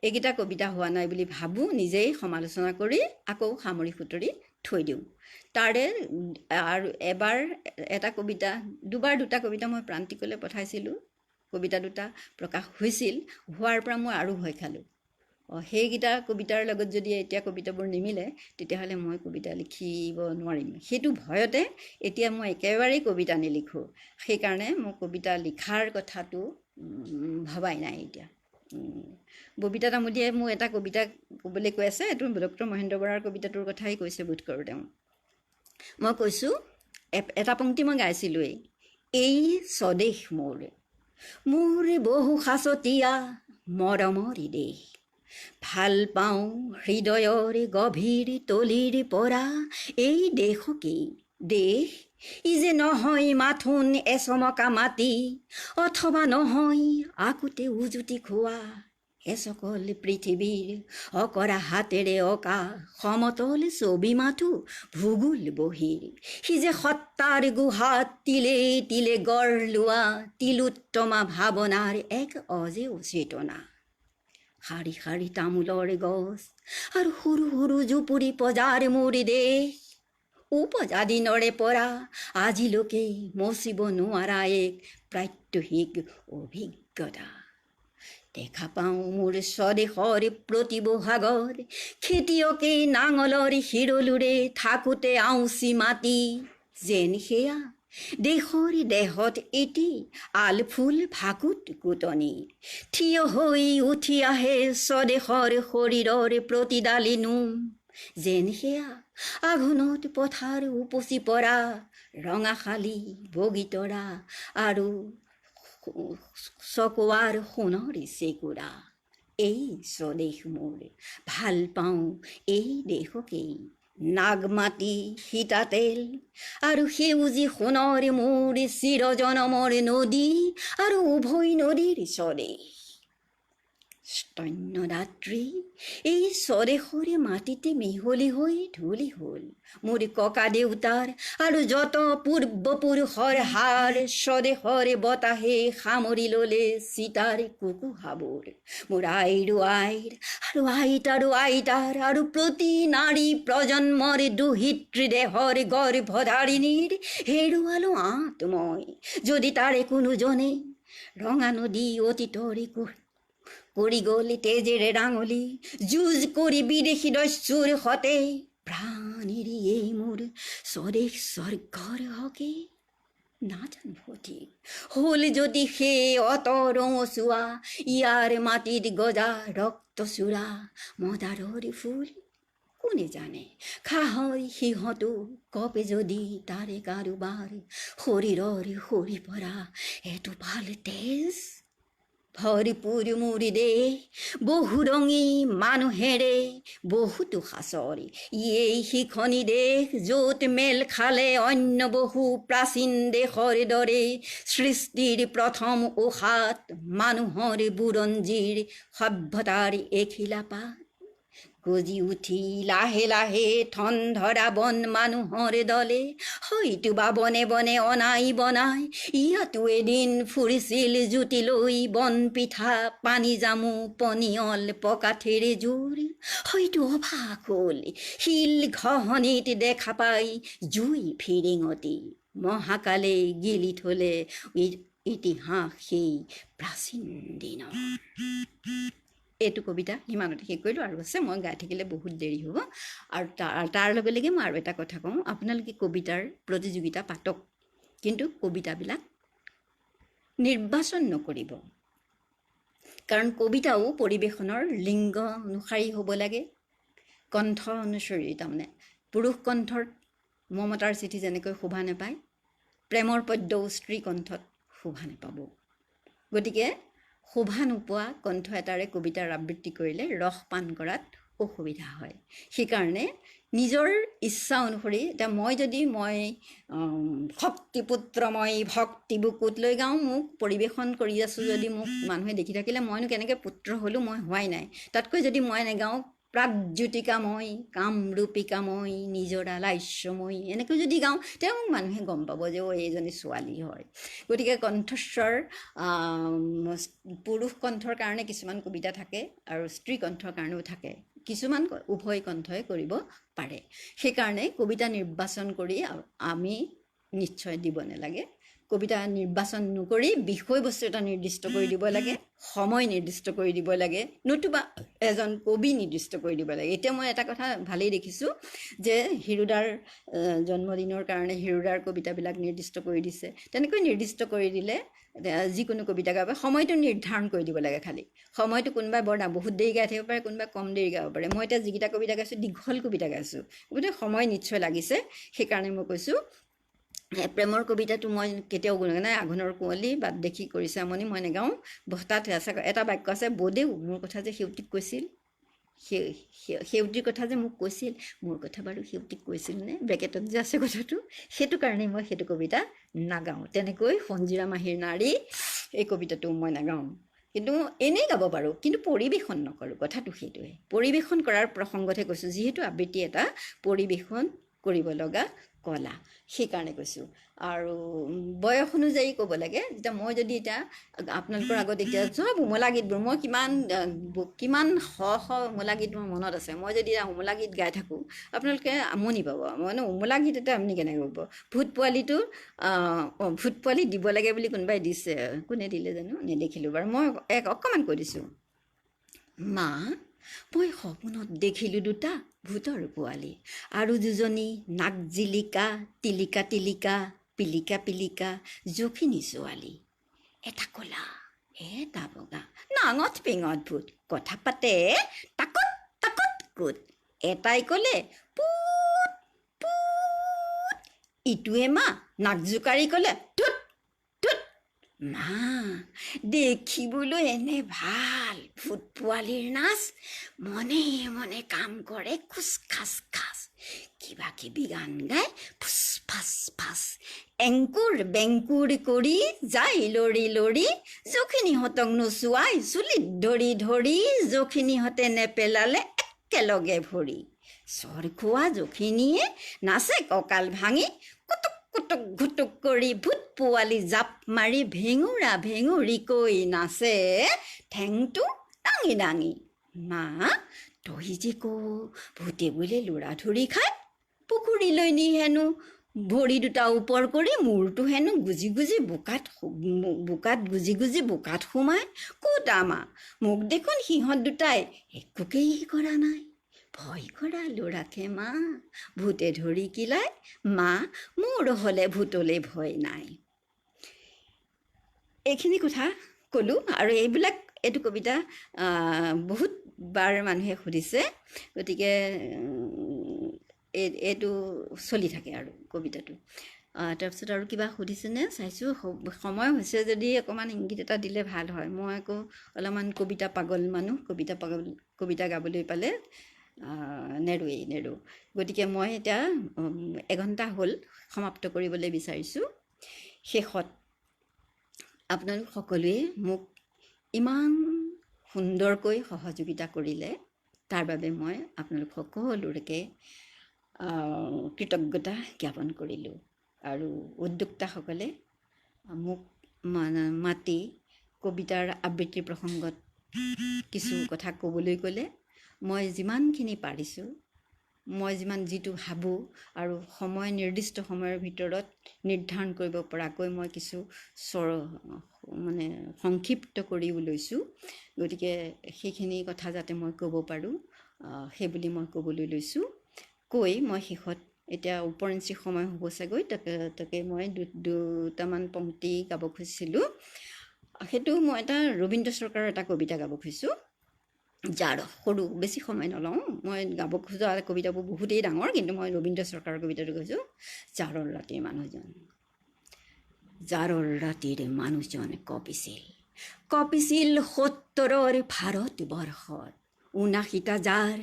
এইকেইটা কবিতা হোৱা নাই বুলি ভাবোঁ, নিজেই সমালোচনা কৰি আকৌ সামৰি সুতৰি থৈ দিওঁ। তাৰে আৰু এবাৰ এটা কবিতা, দুটা কবিতা মই প্ৰান্তিকলৈ পঠাইছিলোঁ, কবিতা দুটা প্ৰকাশ হৈছিল, হোৱাৰ পৰা মই আৰু ভয় খালোঁ। সেইকেইটা কবিতাৰ লগত যদি এতিয়া কবিতাবোৰ নিমিলে তেতিয়াহ'লে মই কবিতা লিখিব নোৱাৰিম। সেইটো ভয়তে এতিয়া মই একেবাৰেই কবিতা নিলিখোঁ। সেইকাৰণে মই কবিতা লিখাৰ কথাটো ভবাই নাই এতিয়া। ববিতা তামুলীয়ে মোক এটা কবিতা ক'বলৈ কৈ আছে, এইটো ডক্টৰ মহেন্দ্ৰ বৰাৰ কবিতাটোৰ কথাই কৈছে বোধ কৰোঁ তেওঁ। মই কৈছোঁ, এটা পংক্তি মই গাইছিলোঁৱেই, এই স্বদেশ মোৰ, মোৰ বহু সাঁচতীয়া মৰমৰি দেশ, ভাল পাওঁ হৃদয়ৰ গভীৰ তলিৰ পৰা এই দেশকেই। দেশ ই যে নহয় মাথোন এচমকা মাটি, অথবা নহয় আকোতে উজুতি খোৱা এচকল পৃথিৱীৰ অকৰা হাতেৰে অঁকা সমতল ছবি মাথো ভূগোল বহিৰ। সি যে সত্তাৰ গুহাত তিলে তিলে গঢ় লোৱা তিলোত্তমা ভাৱনাৰ এক অজেয় চেতনা। শাৰী শাৰী তামোলৰ গছ আৰু সৰু সৰু জুপুৰি পজাৰ মোৰ দেশ, উপজা দিনৰে পৰা আজিলৈকে মচিব নোৱাৰা এক প্ৰাত্যহিক অভিজ্ঞতা। দেখা পাওঁ মোৰ স্বদেশৰ প্ৰতি বহাগৰ খেতিয়কে নাঙলৰ শিৰলুৰে থাকোঁতে আউচি মাটি, যেন সেয়া দেশৰ দেহত এটি আলফুল ভাকুত কুটনি। থিয় হৈ উঠি আহে স্বদেশৰ শৰীৰৰ প্ৰতিডালি নোম, যেন সেয়া আঘোণত পথাৰ উপচি পৰা ৰঙাশালী বগীতৰা আৰু চকোৱাৰ সোণৰ চেকুৰা। এই স্বদেশ মোৰ, ভাল পাওঁ এই দেশকেই। নাগমাটি সীতাতেল আৰু সেউজী সোণৰ মোৰ চিৰজনমৰ নদী আৰু উভয় নদীৰ স্বদেশ। স্তন্যদাত্ৰী এই স্বদেশৰে মাটিতে মিহলি হৈ ধূলি হ'ল মোৰ ককা দেউতাৰ আৰু যত পূৰ্বপুৰুষৰ হাড়। স্বদেশৰ বতাহে সামৰি ল'লে চিতাৰ কুকুহাবোৰ, মোৰ আইৰো আইৰ আৰু আইতাৰো আইতাৰ আৰু প্ৰতি নাৰী প্ৰজন্মৰ দুহিতৃ দেহৰ গৰ্ভধাৰিণীৰ হেৰুৱালো আত্মই। যদি তাৰে কোনোজনে ৰঙা নদী অতীতৰে কৰি গ'ল তেজেৰে ৰাঙলী, যুঁজ কৰি বিদেশী দস্যুৰ সতে প্ৰাণেৰে এই মোৰ স্বদেশ স্বৰ্গৰ হকে। নাজানো সঠিক হ'ল যদি সেই অতৰচোৱা ইয়াৰ মাটিত গজা ৰক্তচোৰা মদাৰৰ ফুল। কোনে জানে খাহৈ সিহঁতো কপে যদি তাৰে কাৰোবাৰ শৰীৰৰ সৰি পৰা এটোপাল তেজ। ভৰপূৰ মোৰ দেশ বহু ৰঙী মানুহেৰে বহুতো সাঁচৰ, এই সিখনি দেশ য'ত মেল খালে অন্য বহু প্ৰাচীন দেশৰ দৰে সৃষ্টিৰ প্ৰথম উশাত মানুহৰ বুৰঞ্জীৰ সভ্যতাৰ এখিলাপাত। গজি উঠি লাহে লাহে ঠন ধৰা বন মানুহৰ দলে হয়তো বা বনে বনে অনাই বনাই ইয়াতো এদিন ফুৰিছিল জুতি লৈ বন পিঠা পানী জামু পনিয়ল পকাঠেৰে জোৰ হয়তো অভাস হ'ল শিল ঘহনিত দেখা পাই জুই ফিৰিঙতি মহাকালে গিলি থলে ইতিহাস সেই প্ৰাচীন দিনৰ। এইটো কবিতা সিমানতে শেষ কৰিলোঁ, আৰু আছে মই গাই থাকিলে বহুত দেৰি হ'ব। আৰু তাৰ লগে লগে মই আৰু এটা কথা কওঁ, আপোনালোকে কবিতাৰ প্ৰতিযোগিতা পাতক, কিন্তু কবিতাবিলাক নিৰ্বাচন নকৰিব, কাৰণ কবিতাও পৰিৱেশনৰ লিংগ অনুসাৰী হ'ব লাগে, কণ্ঠ অনুসৰি। তাৰমানে পুৰুষ কণ্ঠত মমতাৰ চিঠি যেনেকৈ শোভা নাপায়, প্ৰেমৰ পদ্যও স্ত্ৰী কণ্ঠত শোভা নাপাব। গতিকে শোভা নোপোৱা কণ্ঠ এটাৰে কবিতাৰ আবৃত্তি কৰিলে ৰস পান কৰাত অসুবিধা হয়। সেইকাৰণে নিজৰ ইচ্ছা অনুসৰি, এতিয়া মই যদি শক্তিপুত্ৰময় ভক্তি বুকুত লৈ গাওঁ, মোক পৰিৱেশন কৰি আছোঁ যদি মোক মানুহে দেখি থাকিলে মইনো কেনেকৈ পুত্ৰ হ'লোঁ, মই হোৱাই নাই। তাতকৈ যদি মই নেগাওঁ প্ৰাগজ্যোতিকাময় কামৰূপিকাময় নিজৰা লাস্যময়, এনেকৈ যদি গাওঁ তেওঁ মানুহে গম পাব যে এইজনী ছোৱালী হয়। গতিকে কণ্ঠস্বৰ পুৰুষ কণ্ঠৰ কাৰণে কিছুমান কবিতা থাকে আৰু স্ত্ৰী কণ্ঠৰ কাৰণেও থাকে, কিছুমান উভয় কণ্ঠই কৰিব পাৰে। সেইকাৰণে কবিতা নিৰ্বাচন কৰি আমি নিশ্চয় দিব নালাগে। কবিতা নিৰ্বাচন নকৰি বিষয়বস্তু এটা নিৰ্দিষ্ট কৰি দিব লাগে, সময় নিৰ্দিষ্ট কৰি দিব লাগে, নতুবা এজন কবি নিৰ্দিষ্ট কৰি দিব লাগে। এতিয়া মই এটা কথা ভালেই দেখিছোঁ যে হিৰুদাৰ জন্মদিনৰ কাৰণে হিৰুদাৰ কবিতাবিলাক নিৰ্দিষ্ট কৰি দিছে। তেনেকৈ নিৰ্দিষ্ট কৰি দিলে যিকোনো কবিতা গাব সময়টো নিৰ্ধাৰণ কৰি দিব লাগে। খালি সময়টো কোনোবাই বহুত দেৰি গাই থাকিব পাৰে, কোনোবাই কম দেৰি গাব পাৰে। মই এতিয়া যিকেইটা কবিতা গাইছোঁ দীঘল কবিতা গাইছোঁ, গতিকে সময় নিশ্চয় লাগিছে। সেইকাৰণে মই কৈছোঁ প্ৰেমৰ কবিতাটো মই কেতিয়াও নাই। আঘোণৰ কুঁৱলী বাট দেখি কৰিছে আমনি মই নেগাওঁ। তাত এটা বাক্য আছে, বদেউ মোৰ কথা যে সেউতীক কৈছিল, সেউতীৰ কথা যে মোক কৈছিল, মোৰ কথা বাৰু সেউতীক কৈছিল নে, ব্ৰেকেটত যে আছে কথাটো, সেইটো কাৰণেই মই সেইটো কবিতা নাগাওঁ। তেনেকৈ সঞ্জীৰা মাহীৰ নাৰী এই কবিতাটো মই নাগাওঁ, কিন্তু এনেই গাব পাৰোঁ, কিন্তু পৰিৱেশন নকৰোঁ। কথাটো সেইটোৱে, পৰিৱেশন কৰাৰ প্ৰসংগতহে কৈছোঁ, যিহেতু আবৃত্তি এটা পৰিৱেশন কৰিব লগা কলা, সেইকাৰণে কৈছোঁ। আৰু বয়স অনুযায়ী ক'ব লাগে। যেতিয়া মই যদি এতিয়া আপোনালোকৰ আগত এতিয়া চব উমলা গীতবোৰ মই কিমান শ উমলা গীত মোৰ মনত আছে, মই যদি উমলা গীত গাই থাকোঁ আপোনালোকে আমনি পাব। মানে উমলা গীত এটা আপুনি কেনেকৈ ক'ব। ভূত পোৱালি দিব লাগে বুলি কোনোবাই দিছে, কোনে দিলে জানো, নেদেখিলোঁ বাৰু। মই অকণমান কৈ দিছোঁ। মা, মই সপোনত দেখিলোঁ দুটা ভূতৰ পোৱালি, আৰু দুজনী নাক জিলিকা টিলিকা টিলিকা পিলিকা পিলিকা জখিনী ছোৱালী। এটা ক'লা এটা বগা, নাঙত পিঙত ভূত, কথা পাতে তাকত তাকত কুত। এটাই ক'লে পুত পুত, ইটোৱে মা নাক জোকাৰি ক'লে টুত টুত। মা, দেখিবলৈ এনে ভাল ভূত পোৱালিৰ নাচ, মনে মনে কাম কৰে খুচ খাচ খাচ, কিবা কিবি গান গাই ফুচ ফাচ ফাচ, এংকুৰ বেংকুৰ কৰি যায় লৰি লৰি, জখিনীহঁতক নোচোৱাই চুলিত ধৰি ধৰি, জখিনীহঁতে নেপেলালে একেলগে ভৰি। চৰ খোৱা জখিনীয়ে নাচে কঁকাল ভাঙি, কুটুক কুটুক ঘুটুক কৰি, ভূত পোৱালি জাপ মাৰি ভেঙুৰা ভেঙুৰিকৈ নাচে ঠেংটো দাঙি দাঙি। মা, তই যে ভূতে বোলে ল'ৰা ধৰি খায়, পুখুৰীলৈ নি হেনো ভৰি দুটা ওপৰ কৰি, মূৰটো হেনো গুজি গুজি বোকাত গুজি গুজি বোকাত সোমাই। ক'ত আমা, মোক দেখোন সিহঁত দুটাই একোকেই কৰা নাই, ভয় কৰা ল'ৰাকে মা, ভূতে ধৰি কিলাই, মা মোৰ হ'লে ভূতলৈ ভয় নাই। এইখিনি কথা ক'লোঁ। আৰু এইটো কবিতা বহুতবাৰ মানুহে সুধিছে, গতিকে এইটো চলি থাকে আৰু কবিতাটো। তাৰপিছত আৰু কিবা সুধিছেনে চাইছোঁ, সময় হৈছে যদি অকণমান ইংগিত এটা দিলে ভাল হয়। মই আকৌ অলপমান কবিতা পাগল মানুহ, কবিতা গাবলৈ পালে নেৰোঁ। গতিকে মই এতিয়া এঘণ্টা হ'ল সমাপ্ত কৰিবলৈ বিচাৰিছোঁ। শেষত আপোনালোক সকলোৱে মোক ইমান সুন্দৰকৈ সহযোগিতা কৰিলে, তাৰ বাবে মই আপোনালোক সকলোকে কৃতজ্ঞতা জ্ঞাপন কৰিলোঁ। আৰু উদ্যোক্তাসকলে মোক মাতি কবিতাৰ আবৃত্তিৰ প্ৰসংগত কিছু কথা ক'বলৈ ক'লে মই যিমানখিনি পাৰিছোঁ, মই যিটো ভাবোঁ আৰু নিৰ্দিষ্ট সময়ৰ ভিতৰত নিৰ্ধাৰণ কৰিব পৰাকৈ মই কিছু সংক্ষিপ্ত কৰিব লৈছোঁ। গতিকে সেইখিনি কথা যাতে মই ক'ব পাৰোঁ সেইবুলি মই ক'বলৈ লৈছোঁ। কৈ মই শেষত এতিয়া উপৰঞ্চি সময় হ'ব চাগৈ, তাকে মই দুটামান পংক্তি গাব খুজিছিলোঁ। সেইটো মই এটা ৰবীন্দ্ৰ চৰকাৰৰ এটা কবিতা গাব খুজিছোঁ। যাৰ সৰু, বেছি সময় নলওঁ। মই গাব খোজা কবিতাবোৰ বহুতেই ডাঙৰ, কিন্তু মই ৰবীন্দ্ৰ চৰকাৰৰ কবিতাটো কৈছোঁ। জাৰৰ ৰাতিৰ মানুহজন। জাৰৰ ৰাতিৰ মানুহজন কঁপিছিল ৭০ৰ ভাৰতবৰ্ষত। ৭৯টা জাৰ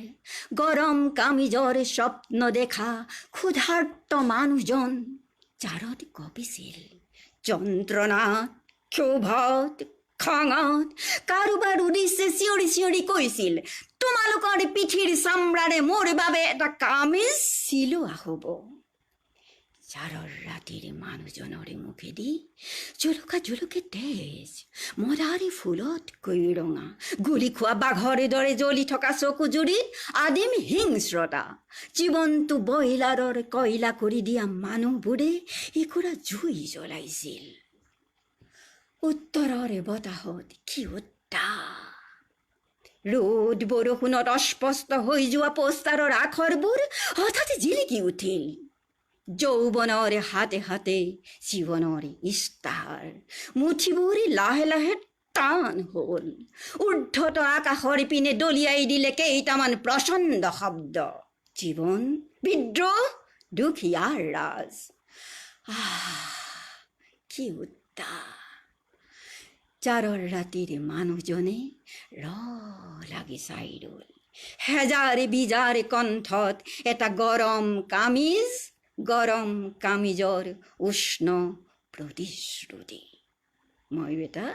গৰম কামিজৰ স্বপ্ন দেখা ক্ষুধাৰ্ত মানুহজন জাৰত কঁপিছিল। যন্ত্ৰণাত, ক্ষোভত, খঙত কাৰোবাৰ উৰিছে চিঞৰি চিঞৰি কৈছিল, তোমালোকৰ পিঠিৰ চামৰাৰে মোৰ বাবে এটা কামিজ চিলোৱা হ'ব। জাৰৰ ৰাতিৰ মানুহজনৰে মুখেদি জলকে তেজ, মদাৰী ফুলতকৈ ৰঙা, গুলি খোৱা বাঘৰ দৰে জ্বলি থকা চকুজুৰিত আদিম হিংস্ৰতা। জীৱনটো বইলাৰৰ কয়লা কৰি দিয়া মানুহবোৰে একুৰা জুই জ্বলাইছিল। উত্তৰৰ বতাহত কি উত্তাপ! ৰ'দ বৰষুণত অস্পষ্ট হৈ যোৱা পোষ্টাৰৰ আখৰবোৰ হঠাৎ জিলিকি উঠিল। যৌৱনৰ হাতে হাতে জীৱনৰ ইস্তাহাৰ মুঠিবোৰ লাহে লাহে টান হ'ল। ঊৰ্ধত আকাশৰ পিনে দলিয়াই দিলে কেইটামান প্ৰচণ্ড শব্দ। জীৱন, বিদ্ৰোহ, দুখীয়াৰ ৰাজ। কি উত্তাপ! জাৰৰ ৰাতিৰ মানুহজনে লাগি চাই ৰ'ল। হেজাৰ বিজাৰ কণ্ঠত এটা গৰম কামিজৰ উষ্ণ প্ৰতিশ্ৰুতি। ময়ো এটা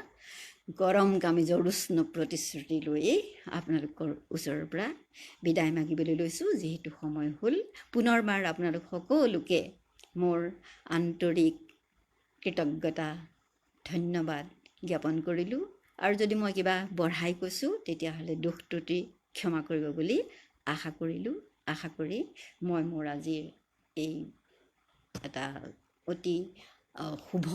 গৰম কামিজৰ উষ্ণ প্ৰতিশ্ৰুতি লৈয়ে আপোনালোকৰ ওচৰৰ পৰা বিদায় মাগিবলৈ লৈছোঁ। যিহেতু সময় হ'ল, পুনৰবাৰ আপোনালোক সকলোকে মোৰ আন্তৰিক কৃতজ্ঞতা, ধন্যবাদ জ্ঞাপন কৰিলোঁ। আৰু যদি মই কিবা বঢ়াই কৈছোঁ তেতিয়াহ'লে দুখ ত্ৰুটি ক্ষমা কৰিব বুলি আশা কৰি মই মোৰ আজিৰ এই এটা অতি শুভ,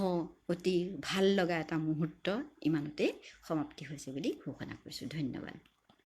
অতি ভাল লগা এটা মুহূৰ্ত ইমানতে সমাপ্তি হৈছে বুলি ঘোষণা কৰিছোঁ। ধন্যবাদ।